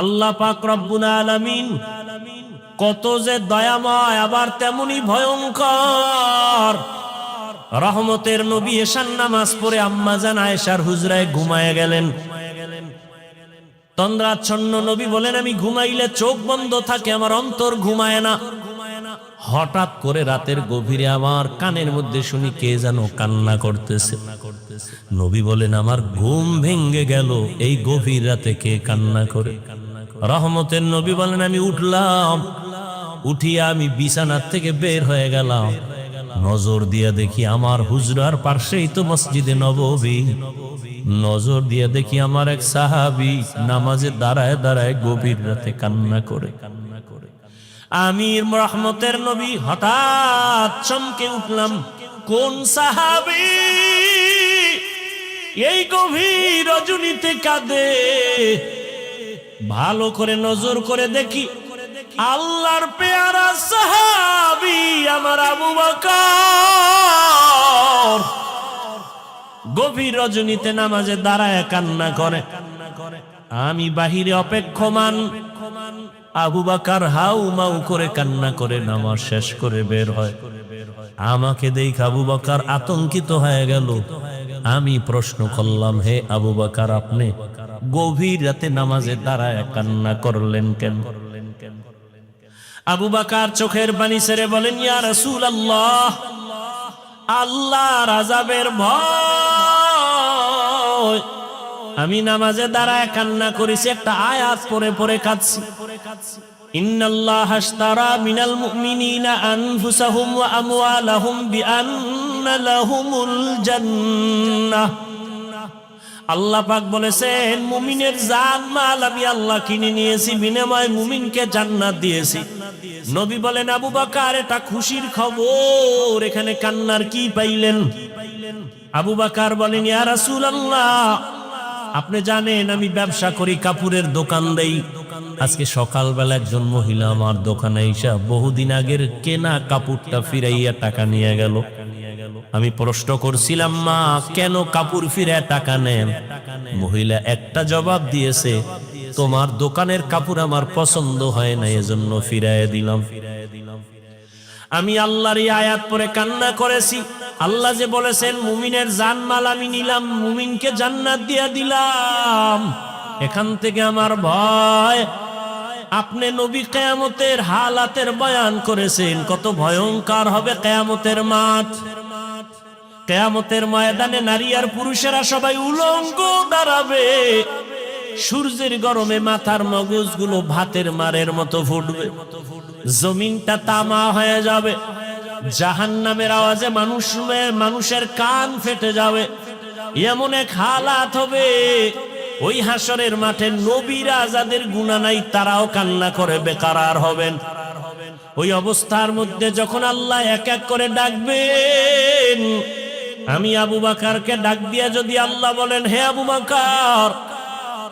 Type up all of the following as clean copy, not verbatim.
আল্লাহ পাক রব্বুল আলামিন কত যে দয়াময়, আবার তেমনি ভয়ঙ্কর। রহমতের নবী এশার নামাজ পড়ে আম্মাজান আয়েশার হুজরায় ঘুমায় গেলেন। তন্দ্রাচ্ছন্ন নবী বলেন, আমি ঘুমাইলে চোখ বন্ধ থাকে, আমার অন্তর ঘুমায় না। হঠাৎ করে রাতের গভীরে আমার কানের মধ্যে শুনি কে যেন কান্না করতেছে। নবী বলেন, আমার ঘুম ভেঙে গেল, এই গভীর রাতে কে কান্না করে? রহমতের নবী বলেন, আমি উঠলাম, উঠিয়া আমি বিছানার থেকে বের হয়ে গেলাম। নজর দিয়া দেখি আমার হুজরার পাশেই তো মসজিদে নববী। নজর দিয়ে দেখি আমার এক সাহাবী নামাজে দাঁড়ায় দাঁড়ায় গভীর রাতে কান্না করে। আমি রহমতের নবী হঠাৎ চমকে উঠলাম, কোন সাহাবী এই গভীর রজনীতে কাঁদে? ভালো করে নজর করে দেখি আল্লাহর পেয়ারা সাহাবী আমার আবু বকর গভীর রজনীতে নামাজে দাঁড়ায় কান্না করে। আমি বাহিরে অপেক্ষমান, আবু বকর হাউ মাউ করে কান্না করে নামাজ শেষ করে বের হয়। আমাকে দেখে আবু বকর আতঙ্কিত হয়ে গেল। আমি প্রশ্ন করলাম, হে আবু বকর, আপনি গভীর রাতে নামাজে দাঁড়ায় কান্না করলেন কেন? আবু বকর চোখের পানি ছেড়ে বলেন, ইয়া রাসূলুল্লাহ, আল্লাহর আযাবের ভয় আমি নামাজে দাঁড়ায় কান্না করেছি, একটা আয়াত পড়ে পড়ে কাঁদছি। ইন্নাল্লাহা আশতারা মিনাল মুমিনিনা আনফুসাহুম ওয়া আমওয়ালাহুম বিআন্না লাহুমুল জান্নাহ। আল্লাহ পাক বলেছেন, মুমিনের জান মাল আমি আল্লাহ কিনে নিয়েছি, বিনিময়ে মুমিনকে জান্নাত দিয়েছি। নবী বলেন, আবু বকর এটা খুশির খবর, এখানে কান্নার কি পাইলেন? আবু বকর বলেন, ইয়া রাসূলুল্লাহ, আপনি জানেন আমি ব্যবসা করি, কাপড়ের দোকান দেই। আজকে সকালবেলা একজন মহিলা আমার দোকানে এসে বহুদিন আগের কেনা কাপড়টা ফিরাইয়া টাকা নিয়ে গেল। আমি প্রশ্ন করছিলাম, মা কেন কাপড় ফিরায় টাকা নেন? মহিলা একটা জবাব দিয়েছে, তোমার দোকানের কাপড় আমার পছন্দ হয় না, এজন্য ফিরাইয়া দিলাম। আমি আল্লাহর এই আয়াত পড়ে কান্না করেছি। আল্লাহ যে বলেছেন মুমিনের জানমাল আমি নিলাম, মুমিনকে জান্নাত দিয়া দিলাম। এখান থেকে আমার ভয়, আপনি নবী কিয়ামতের হালাতের বয়ান করেছেন, কত ভয়ঙ্কর হবে কিয়ামতের মাঠ। কিয়ামতের ময়দানে নারী আর পুরুষেরা সবাই উলঙ্গ দাঁড়াবে। সূর্যের গরমে মাথার মগজগুলো ভাতের মারের মতো ফুটবে, জমিনটা তামা হয়ে যাবে। জাহান্নামের আওয়াজে মানুষের কান ফেটে যাবে। এমন এক হালাত হবে, ওই হাসরের মাঠে নবীরা যাদের গুনাহ নাই তারাও কান্না করে বেকারার হবেন। ওই অবস্থার মধ্যে যখন আল্লাহ এক এক করে ডাকবেন, আমি আবু বকরকে ডাক দিয়া যদি আল্লাহ বলেন, হে আবু বকর,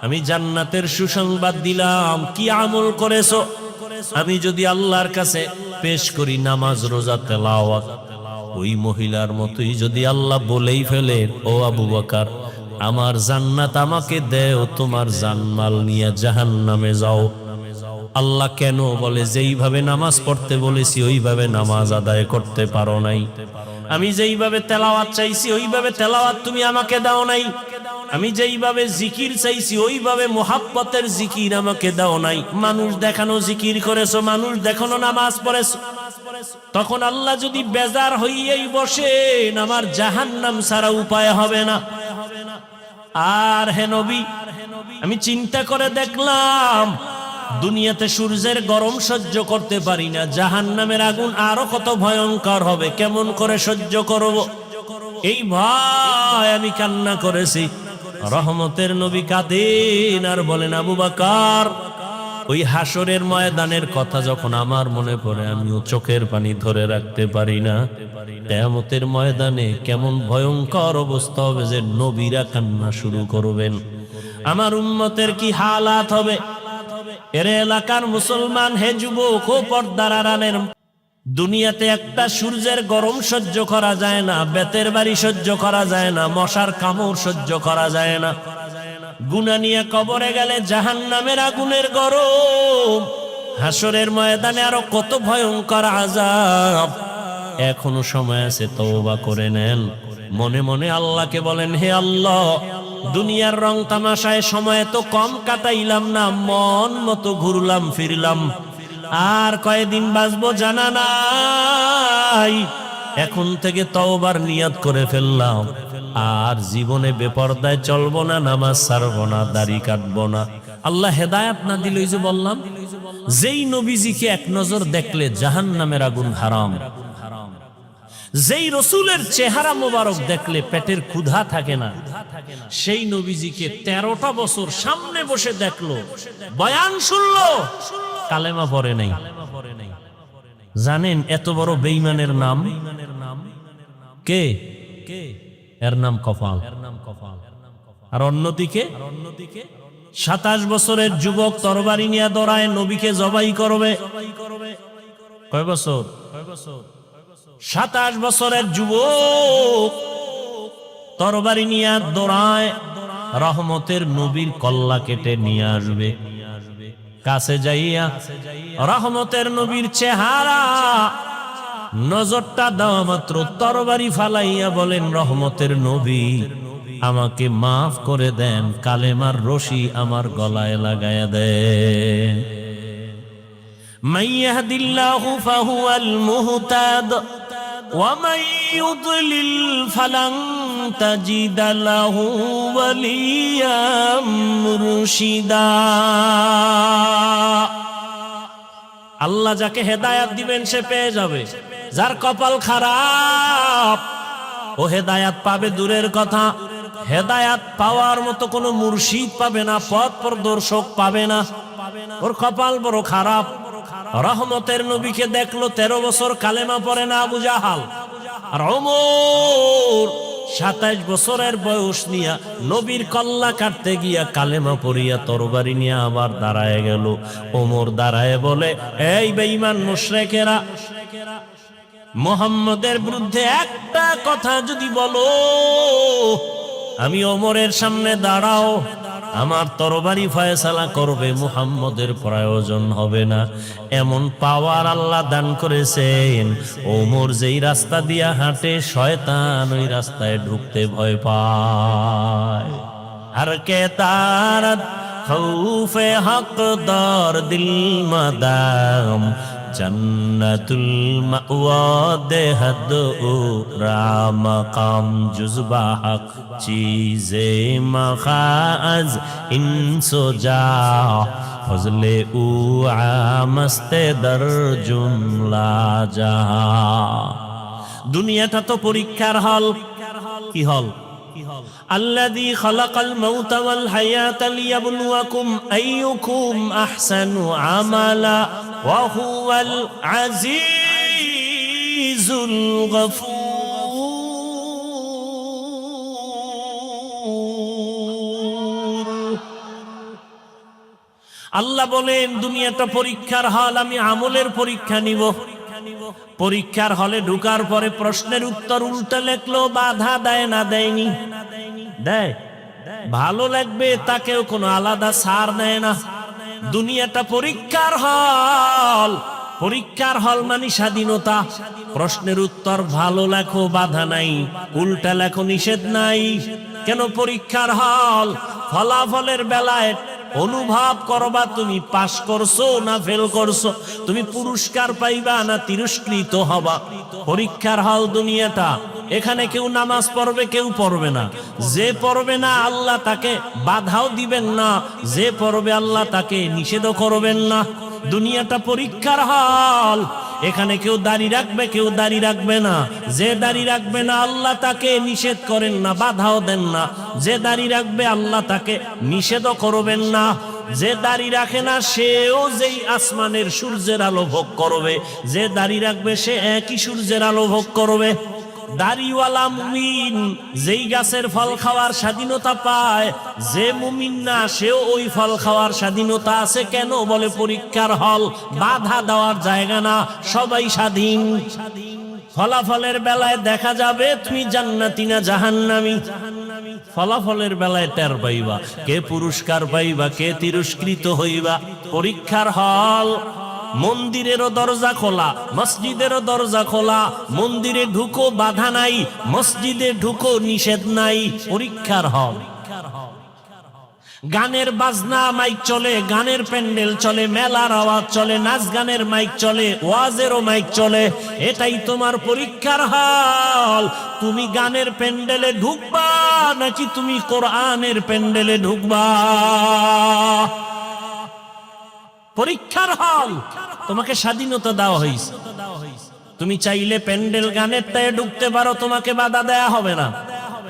আমি জান্নাতের সুসংবাদ দিলাম, কি আমল করেছো? আমি যদি আল্লাহর কাছে পেশ করি নামাজ, রোজা, তেলাওয়াত, ওই মহিলার মতোই যদি আল্লাহ বলেই ফেলেন, ও আবু বকর, আমার জান্নাত আমাকে দেও, তোমার জানমাল নিয়ে জাহান্নামে যাও। আল্লাহ কেন বলে, যেইভাবে নামাজ পড়তে বলেছি ওইভাবে নামাজ আদায় করতে পারো নাই। আমি যেইভাবে তেলাওয়াত চাইছি ওইভাবে তেলাওয়াত তুমি আমাকে দাও নাই। আমি যেইভাবে জিকির চাইছি ওইভাবে মুহাব্বতের জিকির আমাকে দাও নাই। মানুষ দেখানো জিকির করেছো, মানুষ দেখানো নামাজ পড়েছো। তখন আল্লাহ যদি বেজার হইয়াই বসেন, আমার জাহান্নাম ছাড়া উপায় হবে না। আর হে নবী, আমি চিন্তা করে দেখলাম দুনিয়াতে সূর্যের গরম সহ্য করতে পারি না, জাহান্নামের আগুন আরো কত ভয়ঙ্কর হবে, কেমন করে সহ্য করব? এই ভয় আমি কান্না করেছি। রহমতের নবী কাঁদেন আর বলেন, আবু বকর, ওই হাসরের ময়দানের কথা যখন আমার মনে পড়ে আমিও চোখের পানি ধরে রাখতে পারি না। কিয়ামতের ময়দানে কেমন ভয়ঙ্কর অবস্থা হবে যে নবীরা কান্না শুরু করবেন। আমার উম্মতের কি হালাত হবে? এর এলাকার মুসলমান, হে যুবক ও পর্দার আড়ালের, দুনিয়াতে একটা সূর্যের গরম সহ্য করা যায় না, বেতের বাড়ি সহ্য করা যায় না, মশার কামড় সহ্য করা যায় না। গুনাহ নিয়ে কবরে গেলে জাহান্নামের আগুনের গরম, হাসরের ময়দানে আরো কত ভয়ঙ্কর আযাব। এখনো সময় আছে, তওবা করে নেন। মনে মনে আল্লাহকে বলেন, হে আল্লাহ, দুনিয়ার রং তামাশায় সময় তো কম কাটাইলাম না, মন মতো ঘুরলাম ফিরলাম, আর কয়দিন বাঁচবো জানা নাই। এখন থেকে তওবার নিয়ত করে ফেললাম, আর জীবনে বেপরদায় চলবো না, নামাজ ছাড়বো না, দাড়ি কাটবো না। আল্লাহ হেদায়েত না দিল, এই যে বললাম, যেই নবীজিকে এক নজর দেখলে জাহান্নামের আগুন হারাম, যেই রসুলের চেহারা মোবারক দেখলে পেটের ক্ষুধা থাকে না, সেই নবীজিকে 13টা বছর সামনে বসে দেখলো, বয়ান শুনলো, কালেমা পড়ে নাই। জানেন এত বড় বেঈমানের নাম কে? এর নাম কপাল। আর অন্যদিকে 27 বছরের যুবক তরবারি নিয়ে দৌড়ায়, নবীকে জবাই করবে। কয় বছর? 27 বছরের যুবক তরবারি নিয়ে দৌড়ায়, রহমতের নবীর কল্লা কেটে নিয়ে আসবে। কাছে যাইয়া রহমতের নবীর চেহারা নজরটা দেওয়া মাত্র তরবারি ফালাইয়া বলেন, রহমতের নবী, আমাকে মাফ করে দেন, কালেমার রশি আমার গলায় লাগায়া দেন। মাইয়াহদিল্লাহু ফাহুয়াল মুহতাদ ওয়া মান ইউদ্লিল ফালান তাজিদা লাহু ওয়ালিয়াম মুরশিদা। আল্লাহ যাকে হেদায়াত দিবেন সে পেয়ে যাবে, যার কপাল খারাপ ও হেদায়াত পাবে দূরের কথা, হেদায়াত পাওয়ার মতো কোনো মুর্শিদ পাবে না, পথ প্রদর্শক পাবে না, ওর কপাল বড় খারাপ। রহমতের নবীকে দেখলো, 13 বছর কালেমা পড়ে না আবু জাহাল। আর ওমর 27 বছরের বয়স নিয়া নবীর কল্লা কাটতে গিয়া কালেমা পড়িয়া তরবারি নিয়ে আবার দাঁড়ায় গেল। ওমর দাঁড়ায় বলে, এই বেঈমান মুশরিকেরা, মুহাম্মদের বিরুদ্ধে একটা কথা যদি বলো, আমি ওমরের সামনে দাঁড়াও, আমার তরবারি ফয়সালা করবে, মুহাম্মদের প্রয়োজন হবে না। এমন পাওয়ার আল্লাহ দান করেছেন, ওমর যেই রাস্তা দিয়া হাঁটে শয়তান ওই রাস্তায় ঢুকতে ভয় পায়। আর কে তারাত খৌফে হকদার দিল মাদাম, জন্নতুল মাওয়া দেহদ রামকাম জুজবা হক চীজে মখাজ ইনসো যা ফজলে উ আমস্তে দর জুমলা জাহা। দুনিয়াটা তো পরীক্ষার হল। কি হল? الذي خلق الموت والحياة ليبلوكم أيكم أحسن عملا وهو العزيز الغفور। আল্লাহ বলেন দুনিয়াটা পরীক্ষার হল, আমি আমলের পরীক্ষা নিব। পরীক্ষার হলে ঢুকার পরে প্রশ্নের উত্তর উল্টা লেখলো, বাধা দেয় না? দেয়নি? দেয়। ভালো লাগবে তাকেও কোনো আলাদা ছাড় নেয় না। দুনিয়াটা পরীক্ষার হল। পরীক্ষার হল মানে স্বাধীনতা। প্রশ্নের উত্তর ভালো লেখো, বাধা নাই, উল্টা লেখো, নিষেধ নাই। কেন পরীক্ষার হল? ফলাফলের বেলায় অনুভব করবা তুমি পাস করছো না ফেল করছো, তুমি পুরস্কার পাইবা না তিরস্কৃত হবা। পরীক্ষার হল দুনিয়াটা। এখানে কেউ নামাজ পড়বে, কেউ পড়বে না। যে পড়বে না আল্লাহ তাকে বাধাও দিবেন না, যে পড়বে আল্লাহ তাকে নিষেধও করবেন না। দুনিয়াটা পরীক্ষার হল। এখানে কেউ দাড়ি রাখবে, কেউ দাড়ি রাখবে না। যে দাড়ি রাখবে না আল্লাহ তাকে নিষেধ করেন না, বাধাও দেন না। যে দাড়ি রাখবে আল্লাহ তাকে নিষেধও করবেন না। যে দাড়ি রাখে না সেও যেই আসমানের সূর্যের আলো ভোগ করবে, যে দাড়ি রাখবে সে একই সূর্যের আলো ভোগ করবে। দাড়িওয়ালা মুমিন যেই গাছের ফল খাওয়ার স্বাধীনতা পায়, যে মুমিন না সেও ওই ফল খাওয়ার স্বাধীনতা আছে। কেন? বলে পরীক্ষার হল, বাধা দেওয়ার জায়গা না, সবাই স্বাধীন। ফলাফলের বেলায় দেখা যাবে তুমি জান্নাতি না জাহান্নামী। ফলাফলের বেলায় টের পাইবা কে পুরস্কার পাইবা, কে তিরস্কৃত হইবা। পরীক্ষার হল। মন্দিরেরও দরজা খোলা, মসজিদেরও দরজা খোলা। মন্দিরে ঢুকো বাধা নাই, মসজিদে ঢুকো নিষেধ নাই। পরীক্ষার হল। গানের বাজনা মাইক চলে, গানের প্যান্ডেল চলে, মেলার আওয়াজ চলে, নাচ গানের মাইক চলে, ওয়াজেরও মাইক চলে। এটাই তোমার পরীক্ষার হল। তুমি গানের প্যান্ডেলে ঢুকবা নাকি তুমি কোরআনের প্যান্ডেলে ঢুকবা? পরীক্ষার হল। তোমাকে স্বাধীনতা দেওয়া হয়েছে, তুমি চাইলে প্যান্ডেল গানেরটায় ঢুকতে পারো, তোমাকে বাধা দেয়া হবে না।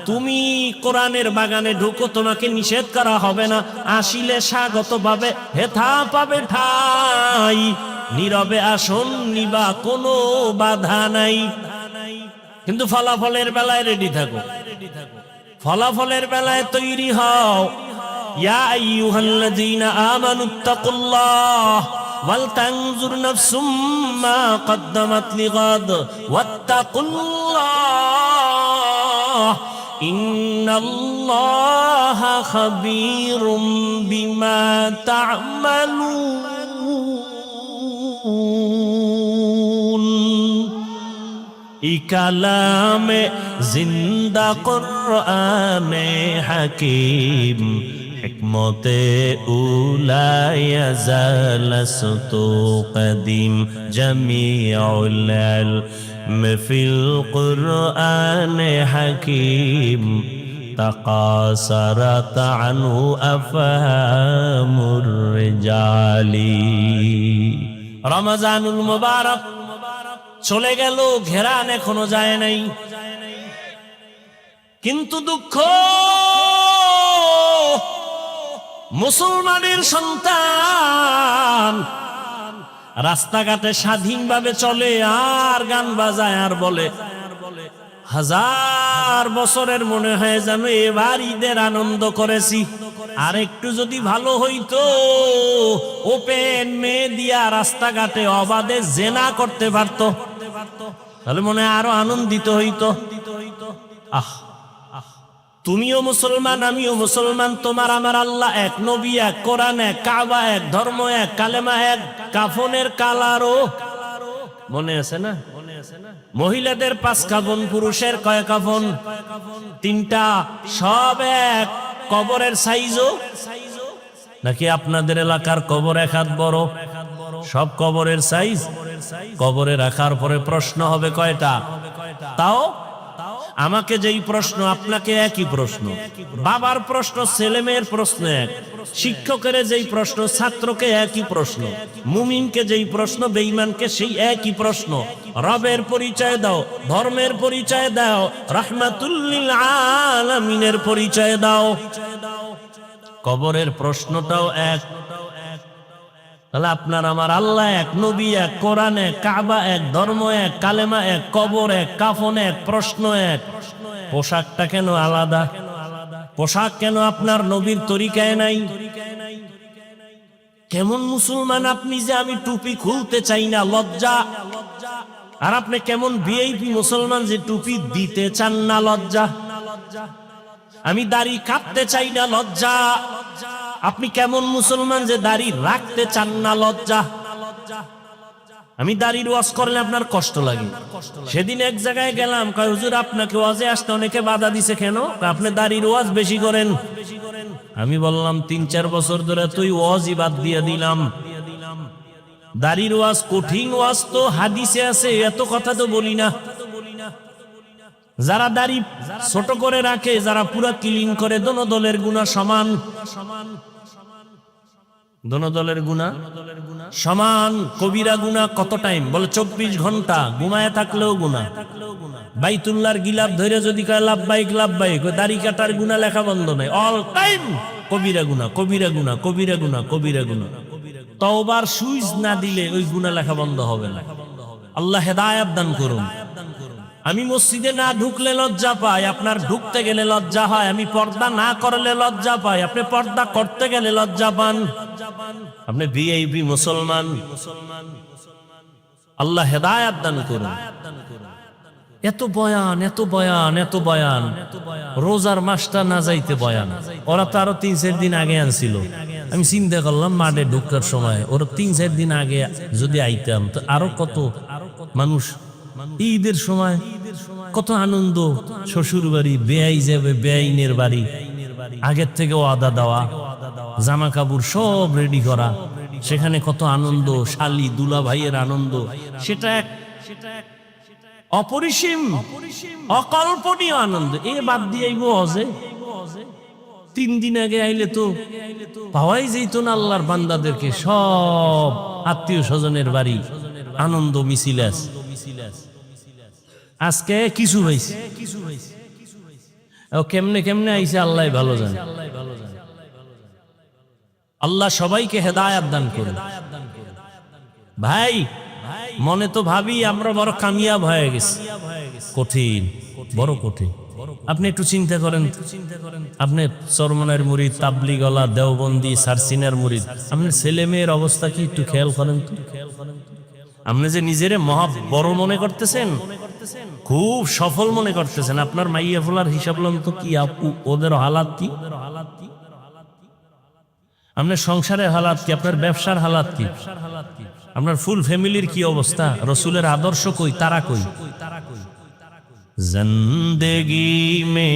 তুমি কোরআনের বাগানে ঢুকো, তোমাকে নিষেধ করা হবে না। আসিলে স্বাগত পাবে, হেথা পাবে ঠাই। নীরবে আসন নিবা, কোনো বাধা নাই। কিন্তু ফলাফলের বেলায় রেডি থাকো, ফলাফলের বেলায় তৈরি হও। ইয়া আইয়ুহাল্লাযীনা আমানুত্তাকুল্লাহ ওয়াল তানজুর নাফসুম মা কদ্দামাত লিগাদ ওয়াত্তাকুল্লাহ ইন্নাল্লাহা খাবীরুম বিমা তা'মালুন। ই কালামে জিন্দা কুরআনে হাকীম হিকমতে উলায়া জালাসতু কদিম জামিউল ইলম ফিল কুরআনে হাকীম তাকাসারাত আনহু আফহামুর রিজালি। রমজানুল মুবারক চলে গেল, ঘেরান এখনো যায় নাই। কিন্তু দুঃখ, মুসলমানের সন্তান রাস্তাঘাটে স্বাধীনভাবে চলে আর গান বাজায় আর বলে, হাজার বছরের মনে হয় যেন এবার ঈদের আনন্দ করেছি। আর একটু যদি ভালো হইতো, ওপেন মেয়ে দিয়া রাস্তাঘাটে অবাধে জেনা করতে পারতো, তাহলে মনে হয় আরো আনন্দিত হইতো। আহ, তুমিও মুসলমান, আমিও মুসলমান, তোমার আমার আল্লাহ এক, নবী এক, কোরআন এক, কাবা এক, ধর্ম এক, কালেমা এক, কাফনের কালারও মনে আছে না? মহিলাদের 5 কাফন, পুরুষের কয় কাফন? 3টা, সব এক। কবরের সাইজও নাকি আপনাদের এলাকার কবর 1 হাত বড়? সব কবরের সাইজ। কবরে রাখার পরে প্রশ্ন হবে কয়টা? তাও আমাকে যেই প্রশ্ন, আপনাকে একই প্রশ্ন। বাবার প্রশ্ন, ছেলে মেয়ের প্রশ্ন এক। শিক্ষকের যেই প্রশ্ন, ছাত্রকে একই প্রশ্ন। মুমিনকে যেই প্রশ্ন, বেঈমানকে সেই একই প্রশ্ন। রবের পরিচয় দাও, ধর্মের পরিচয় দাও, রাহমাতুল লিল আলামিনের পরিচয় দাও। কবরের প্রশ্নটাও এক। তাহলে আপনার আমার আল্লাহ এক, নবী এক, কোরআন এক, কাবা এক, ধর্ম এক, কালেমা এক, কবর এক, কাফন এক, প্রশ্ন এক। পোশাকটা কেন আলাদা? পোশাক কেন আপনার নবীর তরিকায় নাই? কেমন মুসলমান আপনি যে আমি টুপি খুলতে চাই না, লজ্জা। আর আপনি কেমন ভিআইপি মুসলমান যে টুপি দিতে চান না, লজ্জা। আমি দাড়ি কাটতে চাই না, লজ্জা। আপনি কেমন মুসলমান যে দাড়ি রাখতে চান না, লজ্জা। আমি দাড়ির ওয়াজ করলে আপনার কষ্ট লাগে। সেদিন এক জায়গায় গেলাম, কয় হুজুর আপনাকে ওয়াজে আসতে অনেকে বাধা দিছে কেন? আপনি দাড়ির ওয়াজ বেশি করেন। আমি বললাম 3-4 বছর ধরে তুই ওয়াজই বাদ দিয়ে দিলাম। দাড়ির ওয়াজ কঠিন ওয়াজ তো হাদিসে আছে, এত কথা তো বলি না। যারা দাড়ি ছোট করে রাখে, যারা পুরা ক্লিন করে, দোনো দলের গুনাহ সমান। দোনো দলের গুনাহ সমান। কবিরা গুনাহ কত টাইম? বলে 24 ঘন্টা ঘুমায় থাকলেও গুনাহ। বাইতুল্লাহর গিলাফ ধরে যদি কয় লাব্বাইক লাব্বাইক, দাড়ি কাটার গুনাহ লেখা বন্ধ নাই, অল টাইম কবিরা গুনাহ, কবিরা গুনাহ, কবিরা গুনাহ, কবিরা গুনাহ। তওবার সুইচ না দিলে ওই গুনাহ লেখা বন্ধ হবে না। আল্লাহ হেদায়েত দান করুন। আমি মসজিদে না ঢুকলে লজ্জা পাই, আপনার ঢুকতে গেলে লজ্জা হয়। আমি পর্দা না করলে লজ্জা পাই, আপনি পর্দা করতে গেলে লজ্জা পান। আপনি ভিআইপি মুসলমান। আল্লাহ হেদায়েত দান করুন। এত বয়ান, এত বয়ান, এত বয়ান, রোজার মাসটা না যাইতে বয়ান। ওরা তো আরো 3-4 দিন আগে আনছিল। আমি চিন্তা করলাম মাঠে ঢুকার সময় ওরা 3-4 দিন আগে যদি আইতাম তো আরো কত মানুষ। ঈদের সময় কত আনন্দ, শ্বশুর বাড়ি, বেআই যাবে বেআইনের বাড়ি, আগের থেকে ওয়াদা দেওয়া, জামা কাপড় সব রেডি করা, সেখানে কত আনন্দ, শালি দুলা ভাইয়ের আনন্দ, সেটা এক অপরিসীম অকল্পনীয় আনন্দ। এ বাদ দিয়ে আইব হজে, 3 দিন আগে আইলে তো পাওয়াই যেত না আল্লাহর বান্দাদেরকে। সব আত্মীয় স্বজনের বাড়ি আনন্দ মিছিল আছে। আজকে কিছু হয়েছে, কেমনে কেমনে আইছে আল্লাহ ভালো জানে। আল্লাহ সবাইকে হেদায়াত দান করুন। ভাই মনে তো ভাবি আমরা বড় কামিয়াব হয়ে গেছি, কঠিন, বড় কঠিন। আপনি একটু চিন্তা করেন, আপনি চরমনের মুরিদ, তাবলিগওয়ালা, দেওবন্দি, সারসিনার মুরিদ, আপনার ছেলে মেয়ের অবস্থা কি একটু খেয়াল করেন তো। আপনি যে নিজেরে মহা বড় মনে করতেছেন, খুব সফল মনে করতেছেন, আপনার মাইয়া ফোলার হিসাব লন তো কি, ওদের হালাত কি, আপনার সংসারের হালাত কি, আপনার ব্যবসার হালাত কি, আপনার ফুল ফ্যামিলির কি অবস্থা, রসুলের আদর্শ কই, তারা কই। জিন্দেগি মে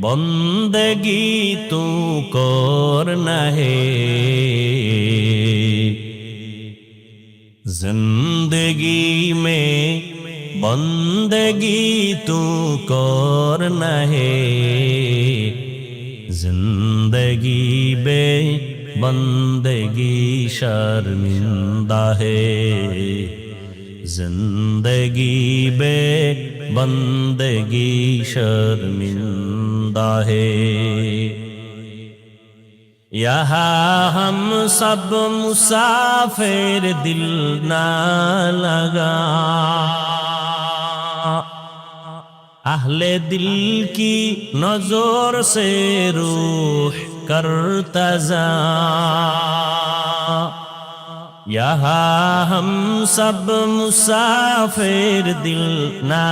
বন্দেগি তু করনা হে, जिंदगी में बंदगी तू करना है, जिंदगी बे बंदगी शर्मिंदा है, जिंदगी बे बंदगी शर्मिंदा है। यहाँ हम सब मुसाफिर दिल ना लगा, अहले दिल की नजर से रूह करता जा, यहाँ हम सब मुसाफिर दिल ना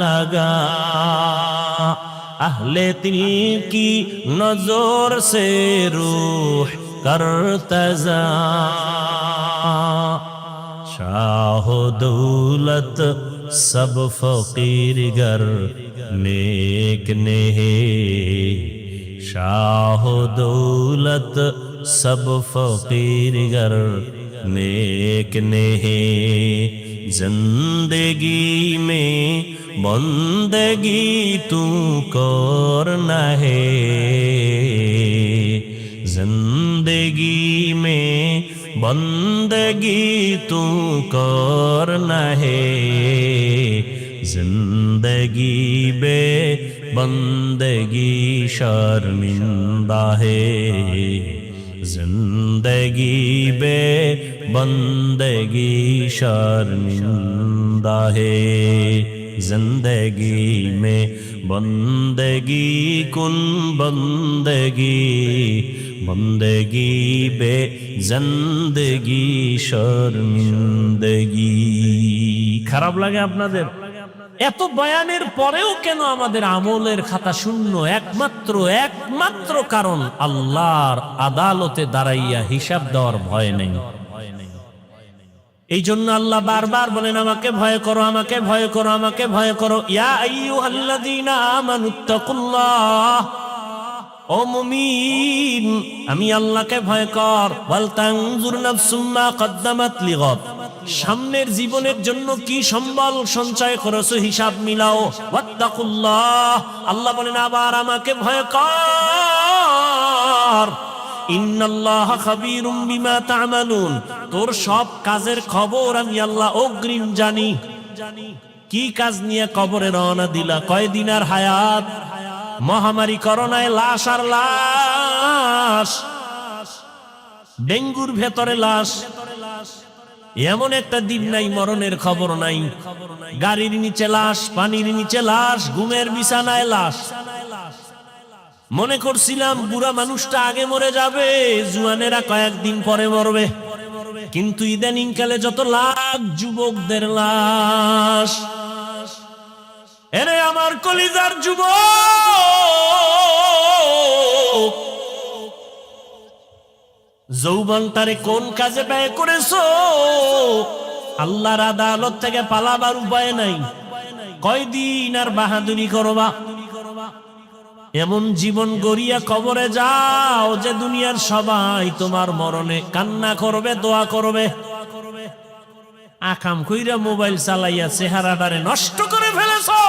लगा, अहले दिल की नजर से रूह करता जा, शाह दौलत सब फकीर गर नेक ने है, शाह दौलत सब फकीर गर नेक ने है, जिंदगी में बंदगी तू करना है, जिंदगी में बंदगी तू करना है, जिंदगी बे बंदगी शर्मिंदा है, जिंदगी बे बंदगी शर्मिंदा है, जिंदगी में बंदगी कुन बंदगी, बंदगी बे जिंदगी शर्मिंदगी। খারাপ লাগে আপনাদের? এত বয়ানের পরেও কেন আমাদের আমলের খাতা শূন্য? একমাত্র কারণ আল্লাহর আদালতে দাঁড়াইয়া হিসাব দেওয়ার ভয় নেই। এই জন্য আল্লাহ বারবার বলেন আমাকে ভয় করো, আমাকে ভয় করো, আমাকে ভয় করো। ইয়া আইয়ুহাল্লাযীনা আমানুত্তাকুল্লাহ, ও মুমিন আমি আল্লাহকে ভয় কর। ওয়াল তানজুর নাফসুম মা কদ্দামাত লিগাদ, সামনের জীবনের জন্য কি সম্বল সঞ্চয় করেছো হিসাব মিলাও। ওয়াত্তাকুল্লাহ, আল্লাহ বলেন আবার আমাকে ভয় কর। ইন্নাল্লাহা খাবীরুম বিমা তা'মালুন, তোর সব কাজের খবর আমি আল্লাহ অগ্রিম জানি। কি কাজ নিয়ে কবরে রওনা দিলা? কয়দিন আর হায়াত? মহামারী করোনায় লাশ আর লাশ, ডেঙ্গুর ভেতরে লাশ, এমন একটা দিন নাই মরণের খবর নাই। গাড়ির নিচে লাশ, পানির নিচে লাশ, ঘুমের বিছানায় লাশ। মনে করছিলাম বুড়া মানুষটা আগে মরে যাবে, জুয়ানেরা কয়েকদিন পরে মরবে, কিন্তু ইদানিং কালে যত লাখ যুবকদের লাশ, এরে আমার কলিজার যুবক, যৌবনটারে কোন কাজে ব্যয় করেছো? আল্লাহর আদালত থেকে পালাবার উপায় নাই। কয়দিন আর বাহাদুরি করবা? এমন জীবন গড়িয়া কবরে যাও যে দুনিয়ার সবাই তোমার মরণে কান্না করবে, দোয়া করবে। আকাম কইরা মোবাইল চালাইয়া চেহারাটারে নষ্ট করে ফেলেছো।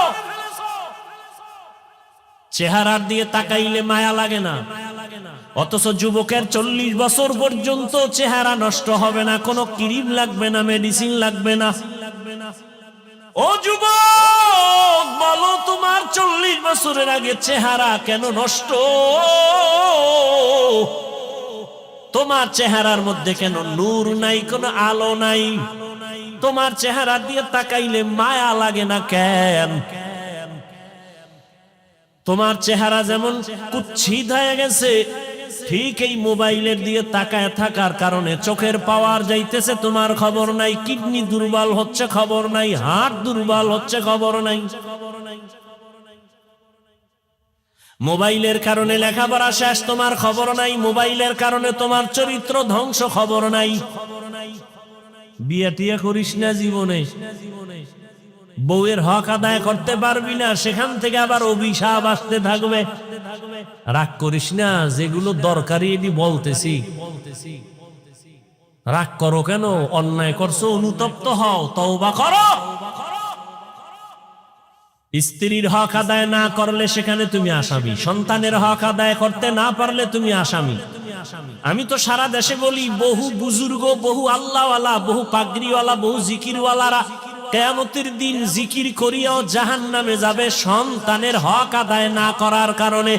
চেহারার দিয়ে তাকাইলে মায়া লাগে না, অথচ যুবকের 40 বছর পর্যন্ত চেহারা নষ্ট হবে না, কোনো ক্রিম লাগবে না, মেডিসিন লাগবে না। ও যুবক, বলো তোমার 40 বছরের আগে চেহারা কেন নষ্ট? তোমার চেহারার মধ্যে কেন নূর নাই, কোনো আলো নাই? তোমার চেহারা দিয়ে তাকাইলে মায়া লাগে না কেন? তোমার চেহারা যেমন কুৎসিত হয়ে গেছে, ঠিক এই মোবাইলের দিয়ে তাকায় থাকার কারণে চোখের পাওয়ার যাইতেছে, তোমার খবর নাই। কিডনি দুর্বল হচ্ছে, খবর নাই। হার্ট দুর্বল হচ্ছে, খবর নাই। মোবাইলের কারণে লেখাপড়া শেষ, তোমার খবর নাই। মোবাইলের কারণে তোমার চরিত্র ধ্বংস, খবর নাই। বিয়ে টিয়া করিস না জীবনে, বউয়ের হক আদায় করতে পারবি না, সেখান থেকে আবার অভিশাপ আসতে থাকবে। রাগ করিস না, যেগুলো দরকারি এটি বলতেছি। রাগ করো কেন? অন্যায় করছো, অনুতপ্ত হও, তওবা করো। স্ত্রীর হক আদায় না করলে সেখানে তুমি আসামি। সন্তানের হক আদায় করতে না পারলে তুমি আসামি। আমি তো সারা দেশে বলি, বহু বুজুর্গ, বহু আল্লাহওয়ালা, বহু পাগড়িওয়ালা, বহু জিকিরওয়ালারা কিয়ামতের দিন জিকির করিয়াও জাহান্নামে যাবে সন্তানের হক আদায় না করার কারণে।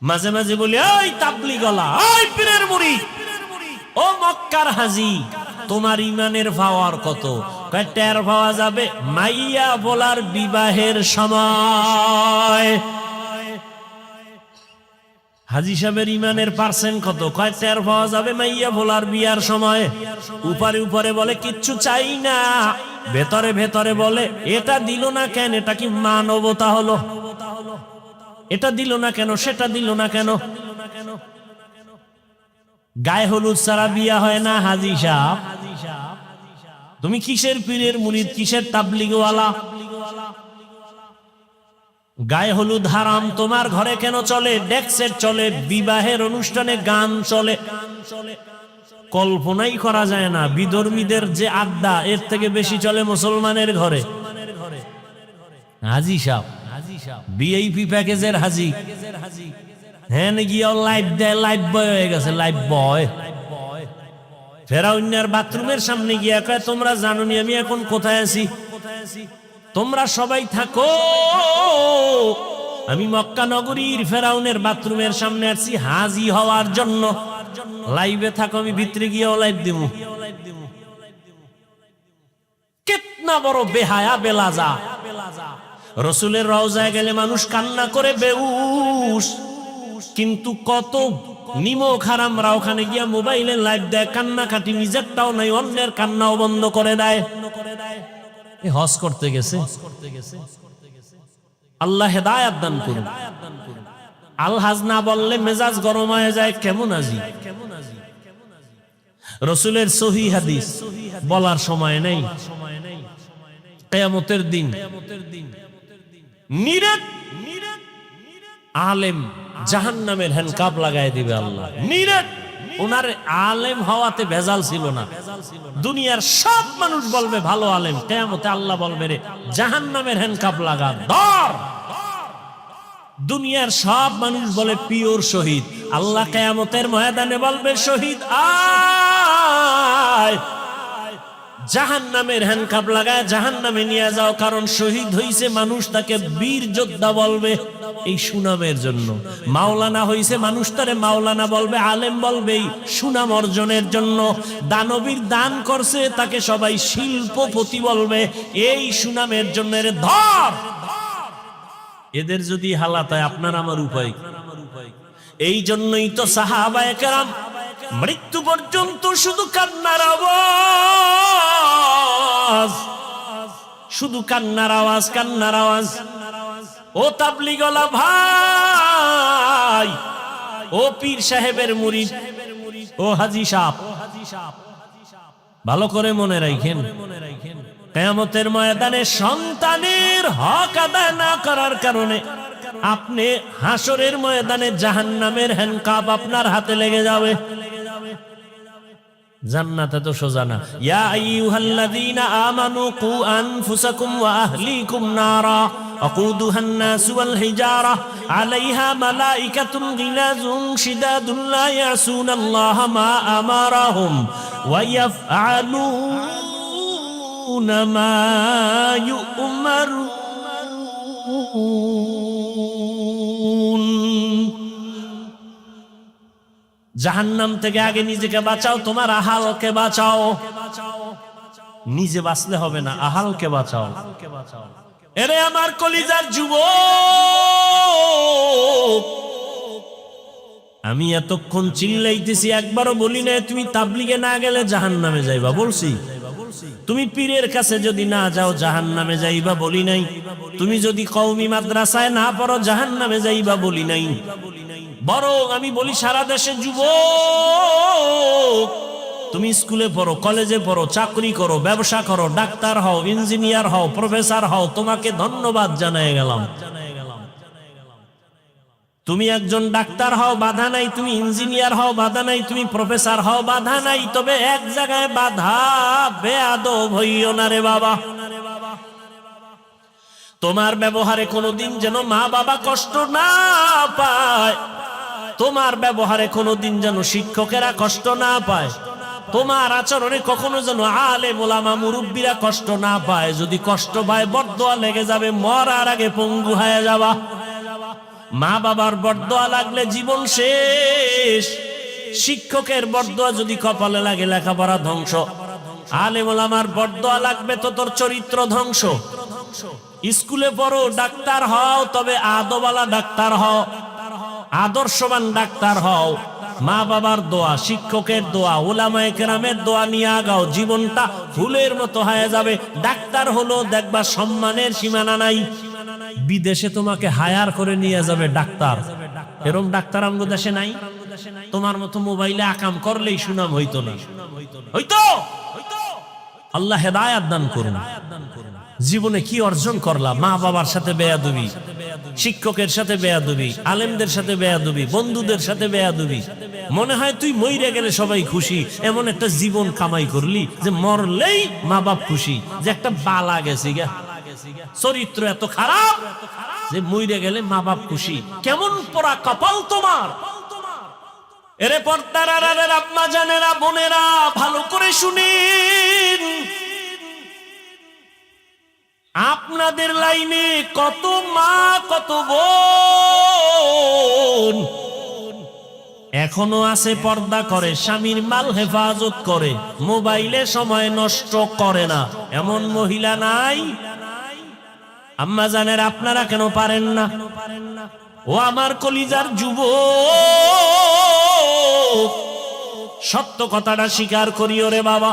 মাঝে মাঝে বলি, ওই তাবলীগওয়ালা, ওই পীরের মুরিদ, ও মক্কার হাজী, তোমার ইমানের পাওয়ার কত? টের পাওয়া যাবে মাইয়া বলার বিবাহের সময়। হাজী সাহেবের ইমানের পার্সেন্ট কত? টের পাওয়া যাবে মাইয়া ভোলার বিয়ার সময়। উপরে উপরে বলে কিচ্ছু চাই না, ভেতরে ভেতরে বলে এটা দিল না কেন? এটা কি মানবতা হলো? এটা দিল না কেন, সেটা দিল না কেন? গায়ে হলুদ ছাড়া বিয়া হয় না হাজী সাহেব। তুমি কিসের পীরের মুরিদ, কিসের তাবলীগওয়ালা? গায়ে হলুদ হারাম, তোমার ঘরে কেন চলে? ডেক্সের চলে, বিবাহের অনুষ্ঠানে গান চলে। কল্পনাই করা যায় না বিধর্মীদের যে আড্ডা, এর থেকে বেশি চলে মুসলমানের ঘরে। হাজী সাহেব ভিআইপি প্যাকেজের হাজী, হ্যাঁ গিয়ে লাইভ দেয়, লাইভ বয় হয়ে গেছে, লাইভ বয়। ফেরাউনের বাথরুমের সামনে গিয়া কয়, তোমরা জানো নি আমি এখন কোথায় আছি? তোমরা সবাই থাকো, আমি মক্কা নগরীর ফেরাউনের বাথরুমের সামনে আছি হাজী হওয়ার জন্য। লাইভে থাকো, আমি ভিতরে গিয়েও লাইভ দিব। কিতনা বড় বেহায়া বেলাজা! রসুলের রওজায় গেলে মানুষ কান্না করে বেহুশ, কিন্তু কত নিমক হারামরা ওখানে গিয়া মোবাইলে লাইভ দেয়, কান্নাকাটি নিজেরটাও নাই, অন্যের কান্নাও বন্ধ করে দেয়। হজ করতে গেছে, আল্লাহ হেদায়েত দান করুন। আলহাজ না বললে মেজাজ গরম হয়ে যায়, কেমন আজি? রসুলের সহিহ হাদিস বলার সময় নেই। কিয়ামতের দিন নিরেট আলেম জাহান্নামের হ্যান্ডকাপ লাগাই দিবে আল্লাহ। নিরেট ওনার আলেম হওয়াতে ভেজাল ছিল না। দুনিয়ার সব মানুষ বলবে ভালো আলেম, কিয়ামতে আল্লাহ বলবে রে জাহান্নামের হ্যান্ডকাপ লাগা ধর। দুনিয়ার সব মানুষ বলে পিওর শহীদ, আল্লাহ কিয়ামতের ময়দানে বলবে শহীদ আয়, জাহান্নামের হ্যান্ডকাপ লাগায় জাহান্নামে নিয়ে যাও। কারণ শহীদ হইছে মানুষ তাকে বীর যোদ্ধা বলবে এই সুনামের জন্য। মাওলানা হইছে মানুষ তারে মাওলানা বলবে, আলেম বলবে এই সুনাম অর্জনের জন্য। দানবীর দান করছে তাকে সবাই শিল্পপতি বলবে এই সুনামের জন্য। রে ধর, এদের যদি হালাত হয় আপনার আমার উপায়। এই জন্যই তো সাহাবায়ে কেরাম মৃত্যু পর্যন্ত শুধু কান্নার আওয়াজ, শুধু কান্নার আওয়াজ, কান্নার আওয়াজ। ও তাবলীগওয়ালা ভাই, ও পীর সাহেবের মুরিদ, ও হাজী সাহেব, ভালো করে মনে রাখেন, কিয়ামতের ময়দানে সন্তানের হক আদায় না করার কারণে আপনি হাসরের ময়দানে জাহান্নামের হ্যান্ডকাপ আপনার হাতে লেগে যাবে। জান্নাতে তো সোজা না। ইয়া আইয়ুহাল্লাযীনা আমানু কু আনফুসাকুম ওয়া আহলিকুম নারা আকুদুহান নাসু ওয়াল হিজারা আলাইহা মালাইকাতুন গিলাযুন শিদাদুন লা ইয়াসুনাল্লাহা মা আমারাহুম ওয়া ইয়াফআলুনা মা ইউমারুন। জাহান্নাম থেকে আগে নিজেকে বাঁচাও, তোমার আহালকে বাঁচাও। নিজে বাঁচলে হবে না, আহালকে বাঁচাও। এরে আমার কলিজার যুবক, আমি এতক্ষণ চিল্লাইতেছি, একবারও বলি না তুমি তাবলীগে না গেলে জাহান্নামে যাইবা, বলছি? তুমি পীরের কাছে যদি না যাও জাহান্নামে যাইবা, বলি নাই? তুমি যদি কওমি মাদ্রাসায় না পড়ো জাহান্নামে যাইবা, বলি নাই? বরং আমি বলি সারা দেশে যুবক, তুমি স্কুলে পড়ো, কলেজে পড়ো, চাকরি করো, ব্যবসা করো, ডাক্তার হও, ইঞ্জিনিয়ার হও, প্রফেসর হও, তোমাকে ধন্যবাদ জানাই গেলাম। তুমি একজন ডাক্তার হও, বাধা নাই। তুমি ইঞ্জিনিয়ার হও, বাধা নাই। তুমি প্রফেসর হও, বাধা নাই। তবে এক জায়গায় বাধা, বেয়াদব হইও না রে বাবা। তোমার ব্যবহারে কোনোদিন যেন মা বাবা কষ্ট না পায়, তোমার ব্যবহারে কোনোদিন যেন শিক্ষকেরা কষ্ট না পায়, তোমার আচরণে কখনো যেন আলেম ওলামা মুরব্বীরা কষ্ট না পায়। যদি কষ্ট পায় বরদোয়া লেগে যাবে, মরার আগে পঙ্গু হয়ে যাবা। মা বাবার বরদোয়া লাগলে জীবন শেষ। শিক্ষকের বরদোয়া যদি কপালে লাগে লেখাপড়া ধ্বংস। আলেম ওলামার বরদোয়া লাগবে তো তোর চরিত্র ধ্বংস। স্কুলে পড়ো, ডাক্তার হও, তবে আদওয়ালা ডাক্তার হও, আদর্শবান ডাক্তার হও। মা বাবার দোয়া, শিক্ষকের দোয়া, উলামায়ে কেরামের দোয়া নিয়ে আগাও, জীবনটা ফুলের মতো হয়ে যাবে। ডাক্তার হলো দেখবা সম্মানের সীমানা নাই। বিদেশে তোমাকে হায়ার করে নিয়ে যাবে ডাক্তার, এরকম ডাক্তার আমাদের দেশে নাই। তোমার মতো মোবাইলে আকাম করলেই সুনাম হইতো না, হইতো? আল্লাহ হেদায়েত দান করুন। জীবনে কি অর্জন করলা? মা বাবার সাথে বেয়াদবি, শিক্ষকের সাথে বেয়াদবি, আলেমদের সাথে বেয়াদবি, বন্ধুদের সাথে বেয়াদবি। মনে হয় তুই মইরে গেলে সবাই খুশি, এমন একটা জীবন কামাই করলি যে মরলেই মা বাপ খুশি, যে একটা বালা গেছি গা, চরিত্র এত খারাপ যে মইরে গেলে মা বাপ খুশি। কেমন পোড়া কপাল তোমার! এরে পর্দার আড়ালের আম্মা জানেরা, বোনেরা, ভালো করে শুনেন। আপনাদের লাইনে কত মা, কত বোন এখনো আছে পর্দা করে, স্বামীর মাল হেফাজত করে, মোবাইলে সময় নষ্ট করে না, এমন মহিলা নাই? আম্মা জানেরা, আপনারা কেন পারেন না? ও আমার কলিজার যুবক, সত্য কথাটা স্বীকার করিও রে বাবা।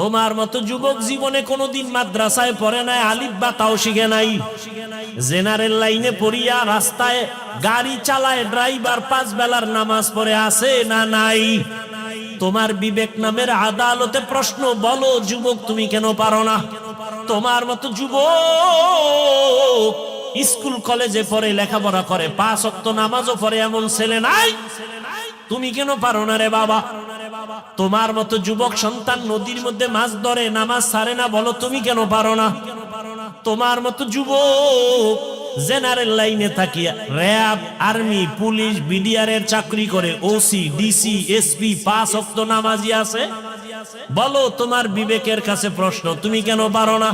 তোমার মতো যুবক জীবনে কোনোদিন মাদ্রাসায় পড়ে নাই, আলিফ বা তাও শিখে নাই। জেনারেল লাইনে পড়িয়া রাস্তায় গাড়ি চালায়, ড্রাইভার 5 বেলার নামাজ পড়ে আছে না নাই? তোমার বিবেক নামের আদালতে প্রশ্ন, বলো যুবক তুমি কেন পারো না? তোমার মতো যুবক স্কুল কলেজে পড়ে, লেখাপড়া করে, 5 ওয়াক্ত নামাজও পড়ে, এমন ছেলে নাই? তুমি কেন পারো না রে বাবা? তোমার মতো যুবক সন্তান নদীর মধ্যে মাছ ধরে, নামাজ ছাড়ে না, বলো তুমি কেন পারো না? তোমার মতো যুবক জেনারেল লাইনে থাকিয়া র‍্যাব, আর্মি, পুলিশ, বিডিআর এর চাকরি করে, ওসি, ডিসি, এসপি, 5 ওয়াক্ত নামাজি আছে, বলো তোমার বিবেকের কাছে প্রশ্ন, তুমি কেন পারো না?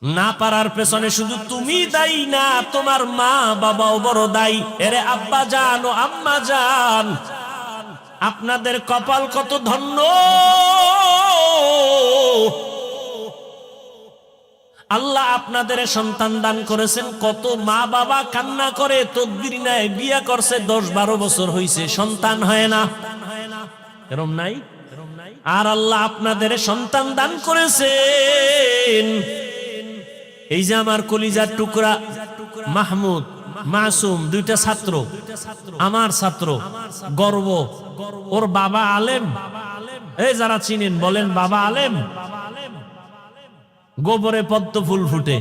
না পারার পেছনে শুধু তুমি দায়ী না, তোমার মা বাবাও বড় দায়ী। এরে আব্বা জান ও আম্মা জান, আপনাদের কপাল কত ধন্য। আল্লাহ আপনাদের সন্তান দান করেছেন। কত মা বাবা কান্না করে, তদবির নেয়, বিয়ে করছে, 10-12 বছর হইছে, সন্তান হয় না। এরম নাই? আর আল্লাহ আপনাদের সন্তান দান করেছেন। এই যে আমার কলিজার টুকরা মাহমুদ মাসুম, দুইটা ছাত্র, আমার ছাত্র, গর্ব। ওর বাবা আলেম, এই যারা চিনেন বলেন বাবা আলেম। গোবরে পদ্ম ফুল ফুটে,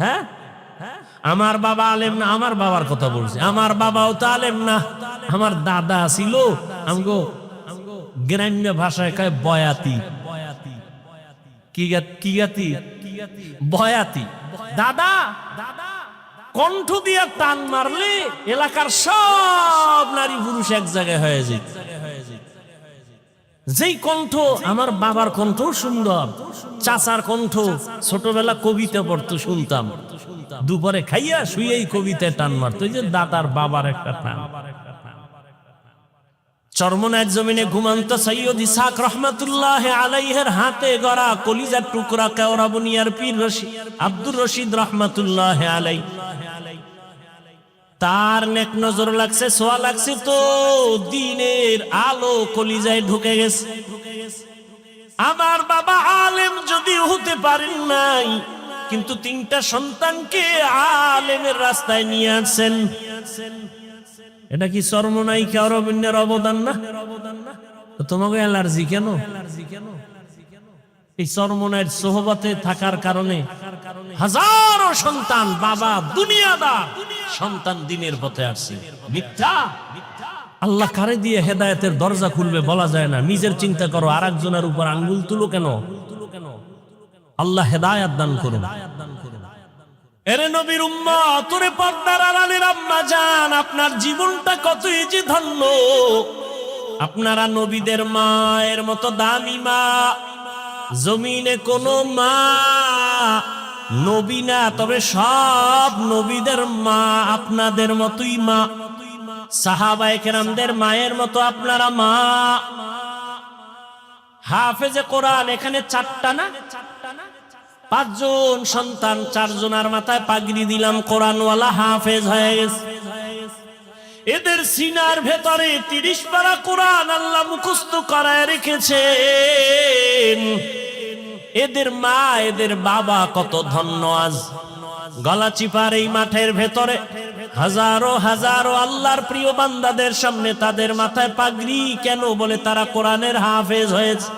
হ্যাঁ। আমার বাবা আলেম না, আমার বাবার কথা বলছি। আমার বাবাও তো আলেম না, আমার দাদা ছিল আমগো গ্রাম্য ভাষায় কয় বয়াতি। কি গাতি? বয়াতি। দাদা কণ্ঠ দিয়া টান মারলে এলাকার সব নারী পুরুষ এক জায়গায় হয়ে যায়। যেই কণ্ঠ, আমার বাবার কণ্ঠ সুন্দর, চাচার কণ্ঠ, ছোটবেলা কবিতা পড়তো শুনতাম, দুপুরে খাইয়া শুয়েই কবিতায় টান মারতো। এই যে দাদার বাবার একটা টান। চরমনার জমিনে ঘুমন্ত সৈয়দ ইসহাক রহমাতুল্লাহ আলাইহির হাতে গড়া কলিজার টুকরা কেওড়া বুনিয়ার পীর আব্দুর রশিদ রহমাতুল্লাহ আলাইহি, তার নেক নজর লাগছে, সোয়া লাগছে তো দিনের আলো কলিজায় ঢুকে গেছে। আমার বাবা আলেম যদি হতে পারেন নাই, কিন্তু তিনটা সন্তানকে আলেমের রাস্তায় নিয়ে আসছেন। এটা কি চরমনাই কেওড়া বুনিয়ার অবদান না? তোমাকে অ্যালার্জি কেন? এই চরমনাইয়ের সোহবতে থাকার কারণে হাজারো সন্তান, বাবা দুনিয়াদার, সন্তান দিনের পথে আসছে। মিথ্যা। আল্লাহ কারে দিয়ে হেদায়েতের দরজা খুলবে বলা যায় না। নিজের চিন্তা করো, আর একজনের উপর আঙ্গুল তুলো কেন? আল্লাহ হেদায়েত দান করুন। এরে নবীর উম্মত, ওরে পর্দার আড়ালের আম্মা জান, আপনার জীবনটা কতই যে ধন্য। আপনারা নবীদের মায়ের মতো দামি মা। জমিনে কোন মা নবী না, তবে সব নবীদের মা আপনাদের মতোই মা। সাহাবায়ে কেরামদের মায়ের মতো আপনারা মা। হাফেজে কোরআন এখানে 4টা না, 5 জন সন্তান, 4 জনের মাথায় পাগড়ি দিলাম, কোরআনওয়ালা হাফেজ হয়ে গেছে। এদের সিনার ভেতরে 30 পারা কোরআন আল্লাহ মুখস্থ করায় রেখেছেন। এদের মা, এদের বাবা কত ধন্য। আজ গলাচিপার এই মাঠের ভেতরে হাজারো হাজারো আল্লাহর প্রিয় বান্দাদের সামনে তাদের মাথায় পাগড়ি কেন? বলে তারা কোরআনের হাফেজ হয়েছে।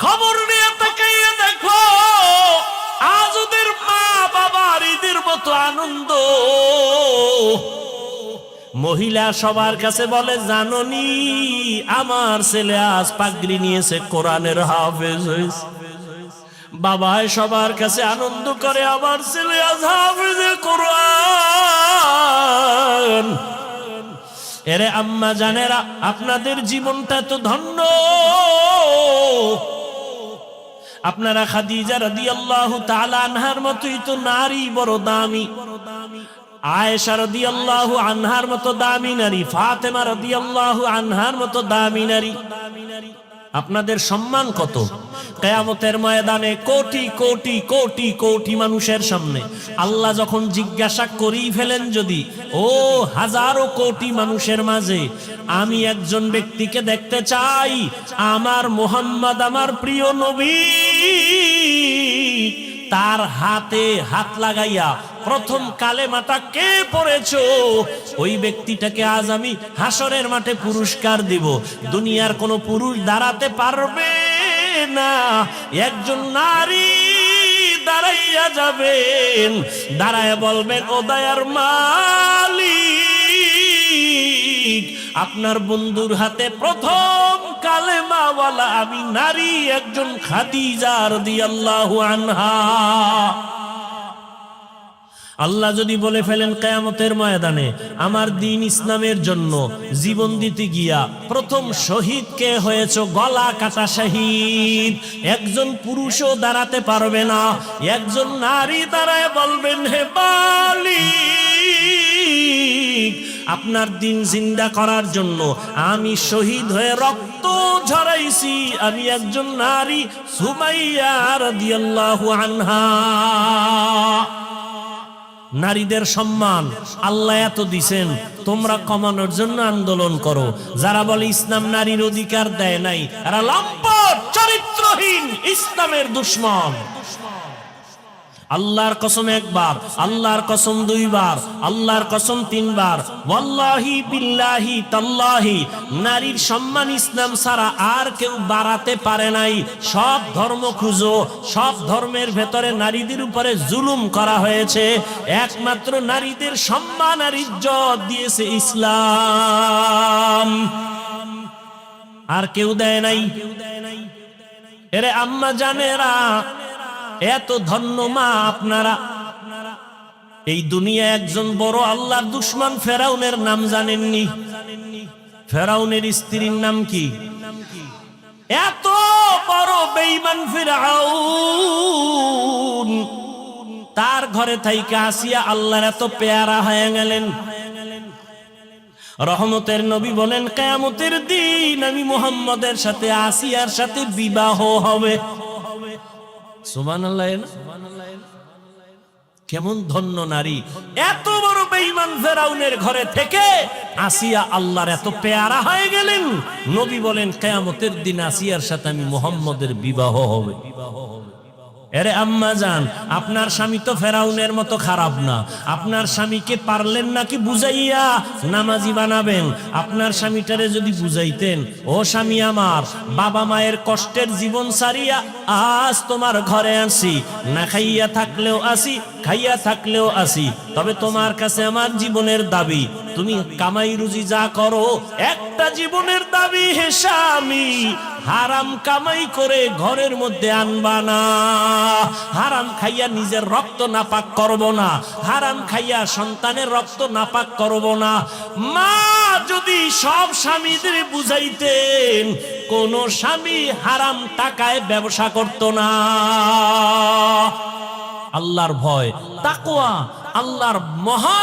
খবর নিয়ে তাকাইয়া দেখো, আজ ওদের মা বাবার ঈদের মতো আনন্দ। মহিলা সবার কাছে বলে, জাননি আমার ছেলে আজ পাগড়ি নিয়েছে, কোরআনের হাফেজ হয়েছে। বাবায় সবার কাছে আনন্দ করে, আমার ছেলে আজ হাফেজে কোরআন। এরে আম্মা জানেরা, আপনাদের জীবনটা তো ধন্য। আপনারা খাদিজা রাদিয়াল্লাহু তাআলা আনহার মতোই তো নারী, বড় দামি। আয়েশা রাদিয়াল্লাহু আনহার মতো দামি নারী, ফাতেমা রাদিয়াল্লাহু আনহার মতো দামি নারী। আপনাদের সম্মান কত? কিয়ামতের ময়দানে কোটি কোটি কোটি কোটি মানুষের সামনে আল্লাহ যখন জিজ্ঞাসা করেই ফেলেন, যদি ও হাজারো কোটি মানুষের মাঝে আমি একজন ব্যক্তিকে দেখতে চাই, আমার মুহাম্মদ, আমার প্রিয় নবী, তার হাতে হাত লাগাইয়া প্রথম কালেমাটা কে পড়েছো, ওই ব্যক্তিটাকে আজ আমি হাসরের মাঠে পুরস্কার দিব। দুনিয়ার কোন পুরুষ দাঁড়াতে পারবে না। একজন নারী দাঁড়াইয়া যাবেন, দাঁড়ায় বলবেন, ও দয়ার মালিক, আপনার বন্ধুর হাতে প্রথম কালেমাওয়ালা আমি নারী, একজন খাদিজা রাদিয়াল্লাহু আনহা। আল্লাহ যদি বলে ফেলেন কিয়ামতের ময়দানে, আমার দ্বীন ইসলামের জন্য জীবন দিতে গিয়া প্রথম শহীদ কে হয়েছ, গলা কাটা শহীদ, একজন পুরুষও দাঁড়াতে পারবে না। একজন নারী দাঁড়ায় বলবেন, হে মালিক, আপনার দ্বীন জিন্দা করার জন্য আমি শহীদ হয়ে রক্ত ঝরাইছি, আমি একজন নারী, সুমাইয়া রাদিয়াল্লাহু আনহা। নারীদের সম্মান আল্লাহ এত দিছেন, তোমরা কমানোর জন্য আন্দোলন করো। যারা বলে ইসলাম নারীর অধিকার দেয় নাই, এরা লম্পট, চরিত্রহীন, ইসলামের দুশমন। আল্লাহর কসম একবার, আল্লাহর কসম দুইবার, আল্লাহর কসম তিনবার, ওয়াল্লাহি বিল্লাহি তাল্লাহি, নারীর সম্মান ইসলাম ছাড়া আর কেউ বাড়াতে পারে নাই। সব ধর্ম খুঁজো, সব ধর্মের ভেতরে নারীদের উপরে জুলুম করা হয়েছে, একমাত্র নারীদের সম্মান আর ইজ্জত দিয়েছে ইসলাম, আর কেউ দেয় নাই। এরে আম্মা জানেরা, এত ধন্য মা আপনারা। এই দুনিয়া একজন বড় আল্লাহর দুশমন ফেরাউনের নাম জানেননি? ফেরাউনের স্ত্রীর নাম কি? এত বড় বেঈমান ফিরআউন, তার ঘরে থাইকা আসিয়া আল্লাহর এত পেয়ারা হয়ে গেলেন। রহমতের নবী বলেন, কিয়ামতের দিন আমি মুহাম্মদের সাথে আসিয়ার সাথে বিবাহ হবে। সুবহানাল্লাহ। কেমন ধন্য নারী! এত বড় বেঈমান ফেরাউনের ঘরে থেকে আসিয়া আল্লাহর এত পেয়ারা হয়ে গেলেন। নবী বলেন, কিয়ামতের দিন আসিয়ার সাথে আমি মুহাম্মদের বিবাহ হবে। এরে আম্মা জান, আপনার স্বামী তো ফেরাউনের মতো খারাপ না। আপনার স্বামীকে পারলেন নাকি বুঝাইয়া নামাজি বানাবেন? আপনার স্বামীটারে যদি বুঝাইতেন, ও স্বামী আমার, বাবা মায়ের কষ্টের জীবন সারিয়া আজ তোমার ঘরে আসি, না খাইয়া থাকলেও আসি, খাইয়া থাকলেও আসি, তবে তোমার কাছে আমার জীবনের দাবি, তুমি কামাই রুজি যা করো, একটা জীবনের দাবি হে স্বামী, হারাম কামাই করে ঘরের মধ্যে আনবা না। হারাম খাইয়া নিজের রক্ত নাপাক করব না, হারাম খাইয়া সন্তানের রক্ত নাপাক করব না। মা যদি সব স্বামীদের বুঝাইতেন, কোন স্বামী হারাম টাকায় ব্যবসা করত না। আল্লাহর ভয়, তাকওয়া আল্লাহর মহা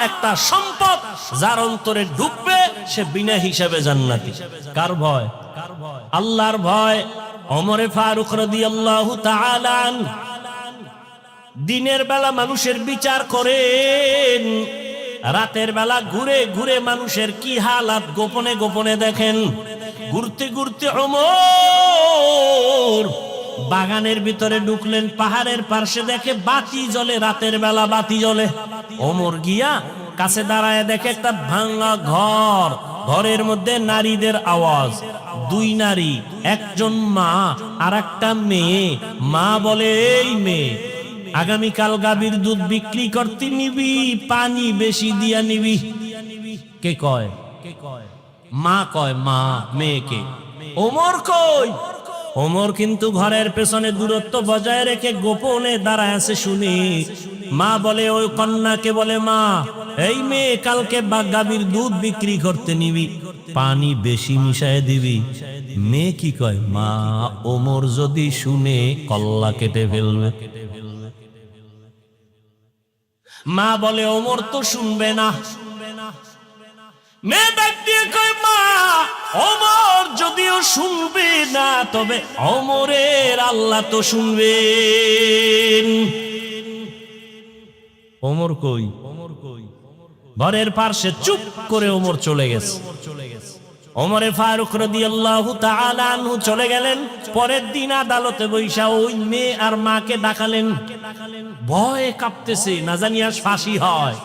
একটা সম্পদ, যার অন্তরে ঢুকবে সে বিনা হিসাবে জান্নাতি। কার ভয়? আল্লাহর ভয়। ওমরে ফারুক রাদিয়াল্লাহু তাআলা দিনের বেলা মানুষের বিচার করেন, রাতের বেলা ঘুরে ঘুরে মানুষের কি হালাত গোপনে গোপনে দেখেন। ঘুরতে ঘুরতে ওমর বাগানের ভিতরে ঢুকলেন, পাহাড়ের পাশে দেখে বাতি জ্বলে, রাতের বেলা বাতি জ্বলে। ওমর গিয়া কাছে দাঁড়ায় দেখে একটা ভাঙা ঘর, ঘরের মধ্যে নারীদের আওয়াজ, দুই নারী, একজন মা আর একটা মেয়ে। মা বলে, এই মেয়ে, আগামীকাল গাভীর দুধ বিক্রি করতে নিবি, পানি বেশি দিয়া নিবি। কে কয়? মা কয়, মা মেয়েকে। ওমর কই? ওমর কিন্তু ঘরের পেছনে দূরত্ব বজায় রেখে গোপনে দাঁড়ায় আছে শুনি। মা বলে, ওই কন্যাকে বলে, মা, এই মেয়ে কালকে গাভীর দুধ বিক্রি করতে নিবি, পানি বেশি মিশায় দিবি। মেয়ে কি কয়? মা, ওমর যদি শুনে কল্লা কেটে ফেলবে। মা বলে, ওমর তো শুনবে না। মেয়ে ডাক দিয়ে কয়, মা, ওমর যদিও শুনবে না, তবে ওমরের আল্লাহ তো শুনবেন। ওমর কই? ঘরের পাশে চুপ করে ওমর চলে গেছে। ওমরে ফারুক রাদিয়াল্লাহু তাআলা আনহু চলে গেলেন। পরের দিন আদালতে বৈশা ওই মেয়ে আর মাকে ডাকালেন। ভয়ে কাঁপতেছে, না জানি আজ ফাঁসি হয়।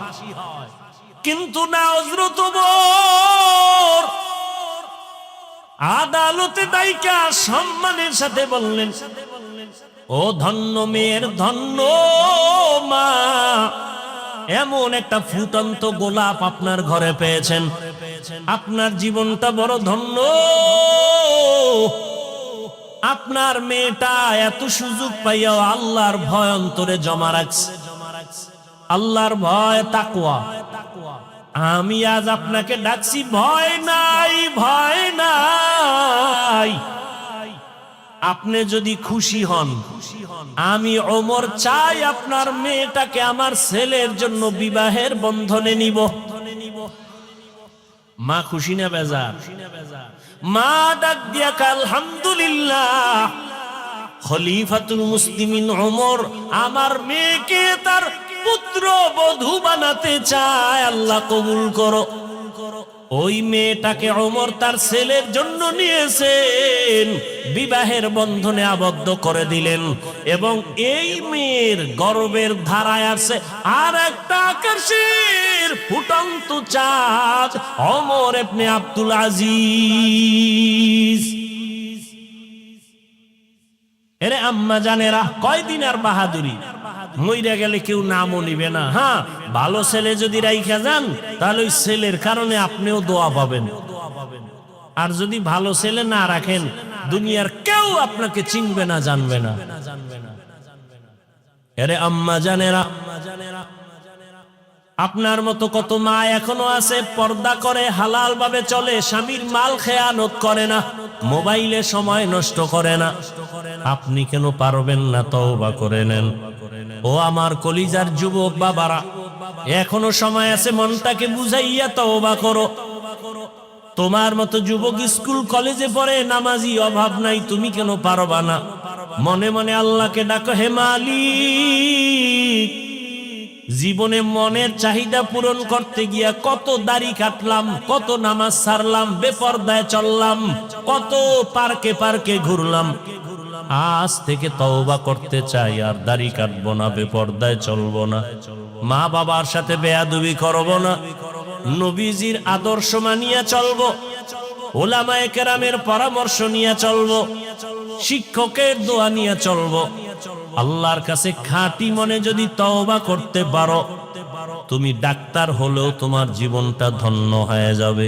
কিন্তু না, হযরত ওমর আদালতে দাইকা সম্মানের সাথে বললেন, ও ধন্য মেয়ের ধন্য মা, এমন একটা ফুটন্ত গোলাপ আপনার ঘরে পেয়েছেন, আপনার জীবনটা বড় ধন্য। আপনার মেয়েটা এত সুযোগ পাইয়াও আল্লাহর ভয় অন্তরে জমা রাখছে। আল্লাহর ভয়, তাকওয়া। আমি আজ আপনাকে ডাকছি, ভয় নাই, ভয় নাই। আপনি যদি খুশি হন, আমি ওমর চাই আপনার মেয়েটাকে আমার ছেলের জন্য বিবাহের বন্ধনে নিব। মা খুশি না বেজার? মা ডাক দিয়া কয়, আলহামদুলিল্লাহ, খলিফাতুল মুসলিমিন ওমর আমার মেয়েকে তার পুত্র বধূ বানাতে চায়, আল্লাহ কবুল করো। ওই মেয়েটাকে ওমর তার ছেলের জন্য নিয়েছেন, বিবাহের বন্ধনে আবদ্ধ করে দিলেন, এবং এই মেয়ের গর্বের ধারায় আছে আর একটা আকাশের ফুটন্ত চাঁদ, ওমর ইবনে আব্দুল আজিজ। এরে আম্মা জানেরা, কয়দিন আর বাহাদুরি, মইরা গেলে কেউ নামও নিবে না। হ্যাঁ, ভালো ছেলে যদি রাইখা যান তাহলে ওই ছেলের কারণে আপনিও দোয়া পাবেন, আর যদি ভালো ছেলে না রাখেন দুনিয়ার কেউ আপনাকে চিনবে না, জানবে না। এরে আম্মা জানেরা, আপনার মতো কত মা এখনো আছে, পর্দা করে, হালাল ভাবে চলে, স্বামীর মাল খেয়ানত করে না, মোবাইলে সময় নষ্ট করে না। আপনি কেন পারবেন না? তওবা করে নেন। ও আমার কলিজার যুবক বাবারা, এখনো সময় আছে, মনটাকে বুঝাইয়া তওবা করো। তোমার মতো যুবক স্কুল কলেজে পড়ে, নামাজি, অভাব নাই, তুমি কেন পারবা না? মনে মনে আল্লাহকে ডাকো, হে মালিক, জীবনে মনের চাহিদা পূরণ করতে গিয়া কত দাড়ি কাটলাম, কত নামাজ ছাড়লাম, বেপরদায় চললাম, কত পার্কে পার্কে ঘুরলাম। আজ থেকে তওবা করতে চাই, আর দাড়ি কাটবো না, বেপরদায় চলবো না, মা বাবার সাথে বেয়াদবি করব না, নবীজির আদর্শ মানিয়া চলবো, ওলামায়ে কেরামের পরামর্শ নিয়ে চলবো, শিক্ষকের দোয়া নিয়ে চলবো। আল্লাহর কাছে খাঁটি মনে যদি তওবা করতে পারো, তুমি ডাক্তার হলেও তোমার জীবনটা ধন্য হয়ে যাবে,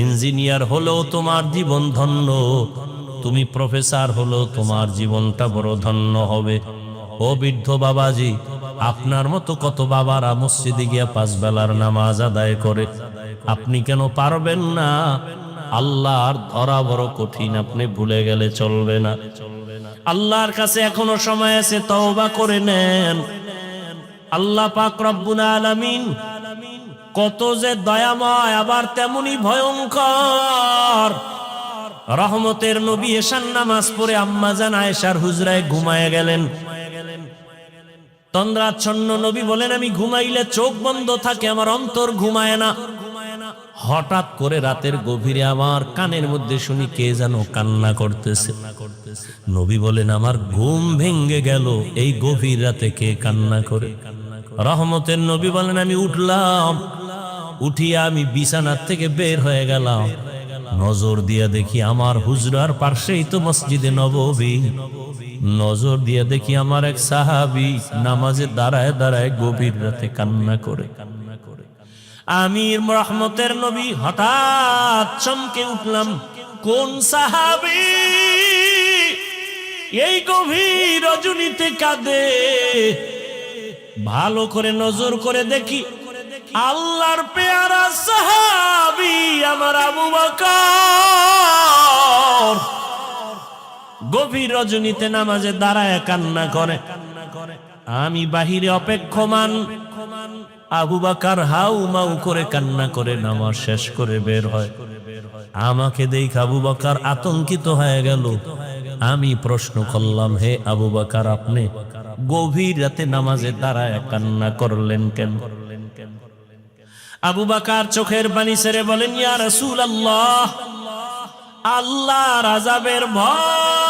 ইঞ্জিনিয়ার হলেও তোমার জীবন ধন্য, তুমি প্রফেসর হলেও তোমার জীবনটা বড় ধন্য হবে। ও বৃদ্ধ বাবাজি, আপনার মতো কত বাবারা মসজিদে গিয়া 5 বেলার নামাজ আদায় করে, আপনি কেন পারবেন না? আল্লাহর ধরা বড় কঠিন, আপনি ভুলে গেলে চলবে না। আল্লাহর কাছে এখনো সময় আছে, তওবা করে নেন। আল্লাহ পাক রব্বুল আলামিন কত যে দয়াময়, আবার তেমনি ভয়ঙ্কর। রহমতের নবী এশার নামাজ পড়ে আম্মাজান আয়েশার হুজরায় ঘুমায় গেলেন। তন্দ্রাচ্ছন্ন নবী বলেন, আমি ঘুমাইলে চোখ বন্ধ থাকে, আমার অন্তর ঘুমায় না। হঠাৎ করে রাতের গভীরে আমার কানের মধ্যে শুনি কে যেন কান্না করতেছে। নবী বলেন, আমার ঘুম ভেঙে গেল, এই গভীর রাতে কে কান্না করে? রহমতের নবী বলেন, আমি উঠলাম, উঠিয়া আমি বিছানার থেকে বের হয়ে গেলাম, নজর দিয়া দেখি আমার হুজরার পাশেই তো মসজিদে নববী। নজর দিয়া দেখি আমার এক সাহাবী নামাজে দাঁড়ায় দাঁড়ায় গভীর রাতে কান্না করে। আমি রহমতের নবী হঠাৎ চমকে উঠলাম, কোন সাহাবী এই গভীর রজনীতে কাঁদে? ভালো করে নজর করে দেখি, আল্লাহর পেয়ারা সাহাবী আমার আবু বকর গভীর রজনীতে নামাজে দাঁড়ায় কান্না করে। আমি বাহিরে অপেক্ষমান, আবু বকর হাউ মাউ করে কান্না করে নামাজ শেষ করে বের হয়। আমাকে দেখে আবু বকর আতঙ্কিত হয়ে গেল। আমি প্রশ্ন করলাম, হে আবু বকর, আপনি গভীর রাতে নামাজে দাঁড়ায় কান্না করলেন কেন? আবু বকর চোখের পানি ছেড়ে বলেন, ইয়া রাসূলুল্লাহ, আল্লাহর আযাবের ভয়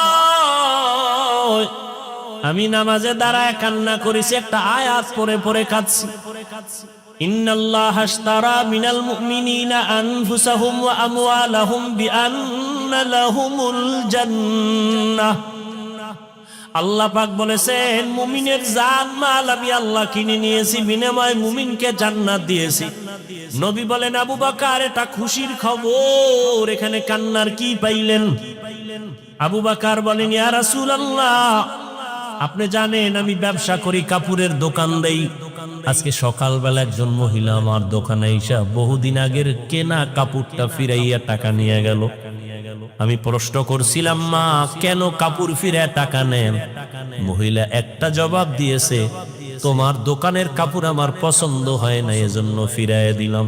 আমি নামাজে দাঁড়ায় কান্না করেছি, একটা আয়াত পড়ে পড়ে কাঁদছি। ইন্নাল্লাহা আশতারা মিনাল মুমিনিনা আনফুসাহুম ওয়া আমওয়ালাহুম বিআন্না লাহুমুল জান্নাহ। আল্লাহ পাক বলেছেন, মুমিনের জান মাল আমি আল্লাহ কিনে নিয়েছি, বিনিময়ে মুমিনকে জান্নাত দিয়েছি। নবী বলেন, আবু বকর, এটা খুশির খবর, এখানে কান্নার কি পাইলেন? আবু বকর বলেন, ইয়া রাসূলুল্লাহ, আপনি জানেন আমি ব্যবসা করি, কাপড়ের দোকান দেই। আজকে সকালবেলা একজন মহিলা আমার দোকানে এসে বহুদিন আগের কেনা কাপড়টা ফিরাইয়া টাকা নিয়ে গেল। আমি প্রশ্ন করছিলাম, মা, কেন কাপড় ফিরে টাকা নেন? মহিলা একটা জবাব দিয়েছে, তোমার দোকানের কাপড় আমার পছন্দ হয় না, এজন্য ফিরাইয়া দিলাম।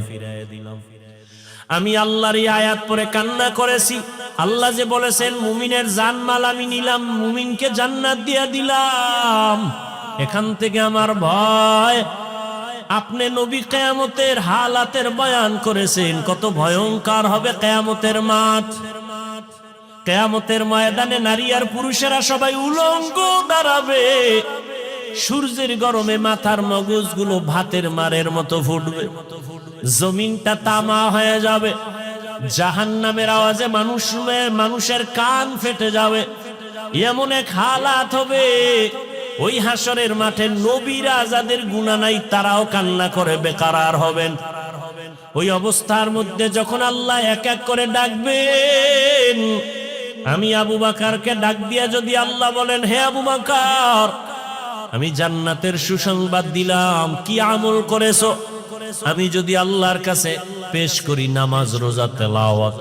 আমি আল্লাহর এই আয়াত পড়ে কান্না করেছি। আল্লাহ যে বলেছেন, মুমিনের জানমাল আমি নিলাম, মুমিনকে জান্নাত দিয়া দিলাম। এখান থেকে আমার ভয়। আপনি নবী কিয়ামতের হালাতের বয়ান করেছেন, কত ভয়ঙ্কর হবে কিয়ামতের মাঠ। কিয়ামতের ময়দানে নারী আর পুরুষেরা সবাই উলঙ্গ দাঁড়াবে। সূর্যের গরমে মাথার মগজগুলো ভাতের মারের মতো ফুটবে, জমিনটা তামা হয়ে যাবে। জাহান্নামের আওয়াজে মানুষের কান ফেটে যাবে। এমন এক হালাত হবে, ওই হাসরের মাঠে নবীরা যাদের গুনাহ নাই তারাও কান্না করে বেকারার হবেন। ওই অবস্থার মধ্যে যখন আল্লাহ এক এক করে ডাকবেন, আমি আবু বকরকে ডাক দিয়া যদি আল্লাহ বলেন, হে আবু বকর, আমি জান্নাতের সুসংবাদ দিলাম, কি আমল করেছো? আমি যদি আল্লাহর কাছে পেশ করি নামাজ, রোজা, তেলাওয়াত,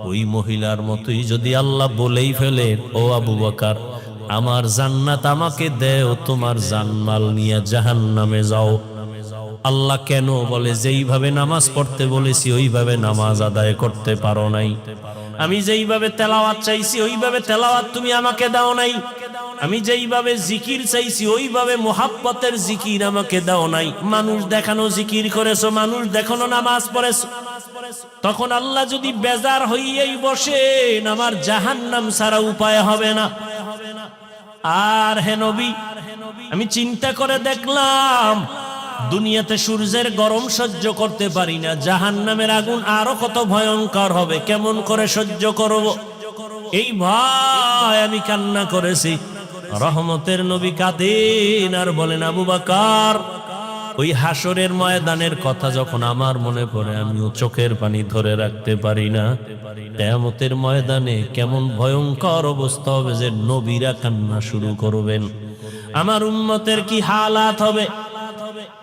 ওই মহিলার মতোই যদি আল্লাহ বলেই ফেলে, ও আবু বকর, আমার জান্নাত আমাকে দেও, তোমার জানমাল নিয়ে জাহান্নামে যাও। আল্লাহ কেন বলে, যেইভাবে নামাজ পড়তে বলেছি ওইভাবে নামাজ আদায় করতে পারো নাই। আমি যেইভাবে তেলাওয়াত চাইছি ওইভাবে তেলাওয়াত তুমি আমাকে দাও নাই। আমি যেইভাবে জিকির চাইছি ওইভাবে মোহাব্বতের জিকির আমাকে দাও নাই। মানুষ দেখানো জিকির করেছো, মানুষ দেখানো নামাজ পড়েছো। তখন আল্লাহ যদি বেজার হইয়াই বসেন, আমার জাহান্নাম ছাড়া উপায় হবে না। আর হে নবী, আমি চিন্তা করে দেখলাম, দুনিয়াতে সূর্যের গরম সহ্য করতে পারি না, জাহান্নামের আগুন আরো কত ভয়ঙ্কর হবে, কেমন করে সহ্য করব? এই ভয় আমি কান্না করেছি। রহমতের নবী কাঁদেন আর বলেন, আবু বকর, ওই হাসরের ময়দানের কথা যখন আমার মনে পড়ে, আমিও চোখের পানি ধরে রাখতে পারি না। কিয়ামতের ময়দানে কেমন ভয়ঙ্কর অবস্থা হবে যে নবীরা কান্না শুরু করবেন। আমার উম্মতের কি হালাত হবে?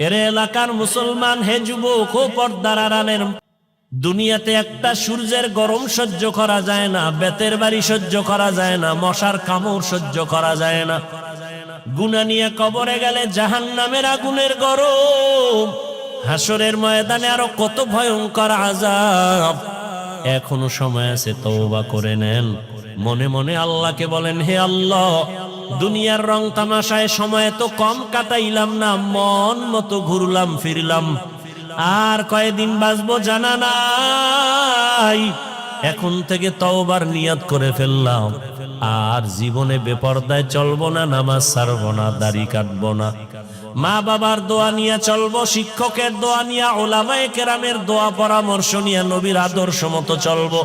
এর এলাকার মুসলমান, হে যুবক ও পর্দার আড়ালের, দুনিয়াতে একটা সূর্যের গরম সহ্য করা যায় না, বেতের বাড়ি সহ্য করা যায় না, মশার কামড় সহ্য করা যায় না। গুনাহ নিয়ে কবরে গেলে জাহান্নামের আগুনের গরম, হাসরের ময়দানে আরো কত ভয়ঙ্কর আযাব। এখনো সময় আছে, তওবা করে নেন। মনে মনে আল্লাহকে বলেন, হে আল্লাহ, দুনিয়ার রং তামাশায় সময় তো কম কাটাইলাম না, মন মতো ঘুরলাম ফিরলাম, আর কয়দিন বাঁচবো জানা নাই। এখন থেকে তওবার নিয়ত করে ফেললাম, আর জীবনে বেপরদায় চলবো না, নামাজ ছাড়বো না, দাড়ি কাটবো না, মা বাবার দোয়া নিয়ে চলবো, শিক্ষকের দোয়া নিয়ে, উলামায়ে কেরামের দোয়া পরামর্শ নিয়ে নবীর আদর্শ মতো চলবো।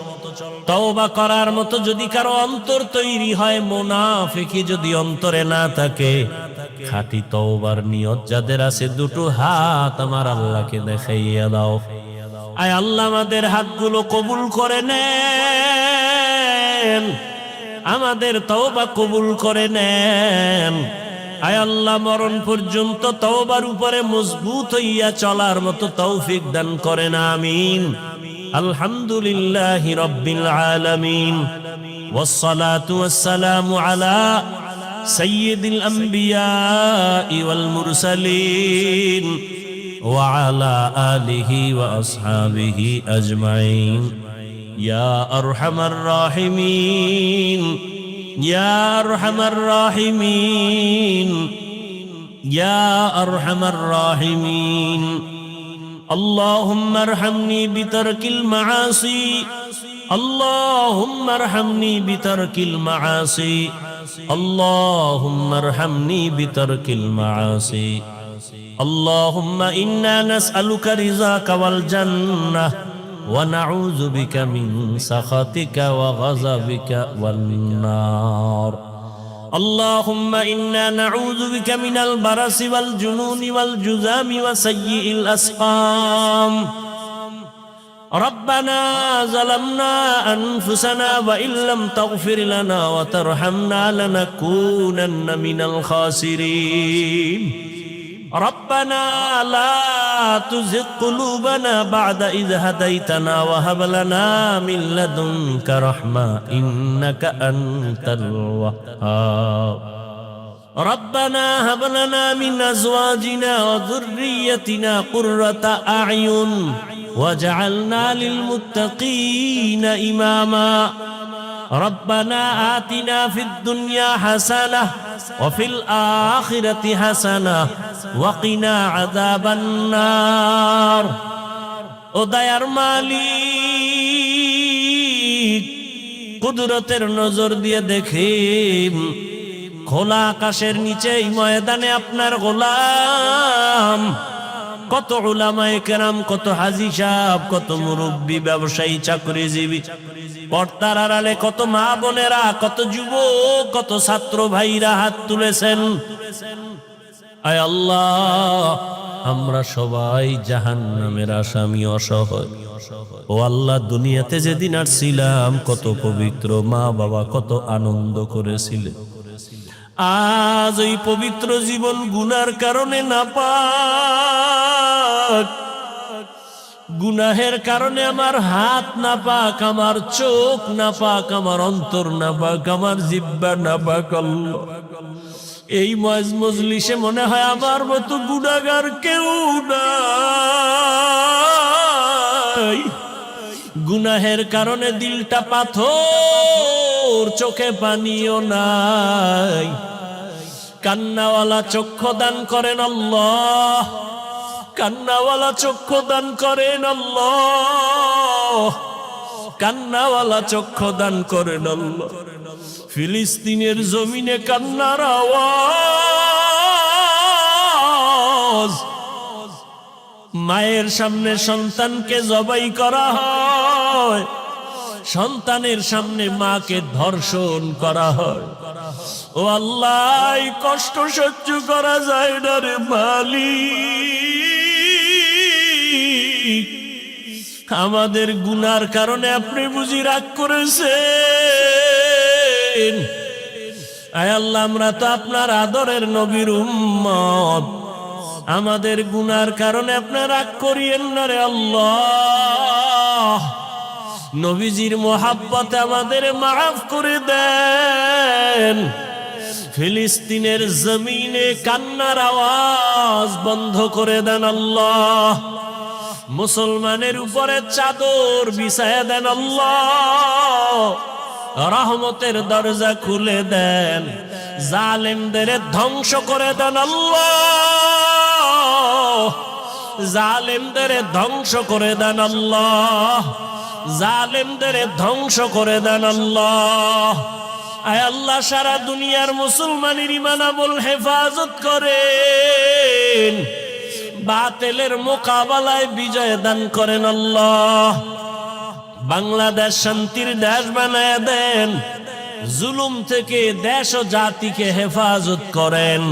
তওবা করার মতো যদি কারো অন্তর তৈরি হয়, মুনাফিকি যদি অন্তরে না থাকে, খাঁটি তওবার নিয়ত যাদের আছে, দুটো হাত আমার আল্লাহকে দেখাইয়া দাও। আয় আল্লাহ, আমাদের হাতগুলো কবুল করে নেন, আমাদের তওবা কবুল করে নেন। আয় আল্লাহ, মরণ পর্যন্ত তওবার উপরে মজবুত হইয়া চলার মতো তৌফিক দান করেন, আমিন। আলহামদুলিল্লাহি রাব্বিল আলামিন, ওয়াসসালাতু ওয়াসসালামু আলা সাইয়্যিদিল আম্বিয়া ওয়াল মুরসালিন ওয়া আলা আলিহি ওয়া আসহাবিহি আজমাইন। ইয়া আরহামার রাহিমিন, ইয়া আরহামার রাহিমিন, ইয়া আরহামার রাহিমিন। اللهم ارحمني بترك المعاصي، اللهم ارحمني بترك المعاصي، اللهم ارحمني بترك المعاصي. اللهم إنا نسألك رضاك والجنة، ونعوذ بك من سخطك وغضبك والنار. اللهم إنا نعوذ بك من البرص والجنون والجذام وسيء الأسقام. ربنا ظلمنا أنفسنا وإن لم تغفر لنا وترحمنا لنكونن من الخاسرين. ربنا لا تزغ قلوبنا بعد إذ هديتنا وهب لنا من لدنك رحمة إنك أنت الوهاب. ربنا هب لنا من أزواجنا وذريتنا قرة أعين واجعلنا للمتقين إماما. ربنا آتنا في الدنيا حسنة وفي الآخرة حسنة وقنا عذاب النار ও দয়ার মালিক কুদরতের নজর দিয়ে দেখেন খোলা আকাশের নিচে এই ময়দানে আপনার গোলাম কত উলামায়ে কেরাম, কত হাজী সাহেব, কত মুরব্বী, ব্যবসায়ী, চাকরিজীবী, পর্দার আড়ালে কত মা বোনেরা, কত যুবক, কত ছাত্র ভাইরা হাত তুলেছেন। আয় আল্লাহ, আমরা সবাই জাহান্নামের আসামি, অসহায়। ও আল্লাহ, দুনিয়াতে যেদিন আসছিলাম কত পবিত্র মা বাবা, কত আনন্দ করেছিলেন। আজ ওই পবিত্র জীবন গুনার কারণে নাপাক, গুনাহের কারণে আমার হাত নাপাক, আমার চোখ নাপাক, আমার অন্তর নাপাক, আমার জিহ্বা নাপাক। আল্লাহ, এই মজলিসে মনে হয় আমার মতো গুনাহগার কেউ নাই। গুনাহের কারণে দিলটা পাথর, চোখে পানিও নাই। কান্নাওয়ালা চক্ষু দান করেন আল্লাহ, কান্নাওয়ালা চক্ষু দান করেন আল্লাহ, কান্নাওয়ালা চক্ষু দান করেন আল্লাহ। ফিলিস্তিনের জমিনে কান্নার আওয়াজ, মায়ের সামনে সন্তানকে জবাই করা হয়, সন্তানের সামনে মাকে ধর্ষণ করা হয়। ও আল্লাহ, এই কষ্ট সহ্য করা যায় না রে মালিক। আমাদের গুনার কারণে আপনি বুঝি রাগ করেছেন। আয় আল্লাহ, আমরা তো আপনার আদরের নবীর উম্মত, আমাদের গুনার কারণে আপনি রাগ করিয়েন না রে আল্লাহ। নবীজির মোহাব্বতে আমাদের মাফ করে দেন। ফিলিস্তিনের জমিনে কান্নার আওয়াজ বন্ধ করে দেন আল্লাহ। মুসলমানের উপরে চাদর বিছায়া দেন আল্লাহ। রহমতের দরজা খুলে দেন, জালেমদের ধ্বংস করে দেন আল্লাহ, জালেমদের ধ্বংস করে দেন আল্লাহ, জালেমদের ধ্বংস করে দেন আল্লাহ। আয় আল্লাহ, সারা দুনিয়ার মুসলমানের ঈমান আমল হেফাজত করেন, বাতিলের মোকাবেলায় বিজয় দান করেন আল্লাহ। বাংলাদেশ শান্তির দেশ বানায় দেন, জুলুম থেকে দেশ ও জাতিকে হেফাজত করেন।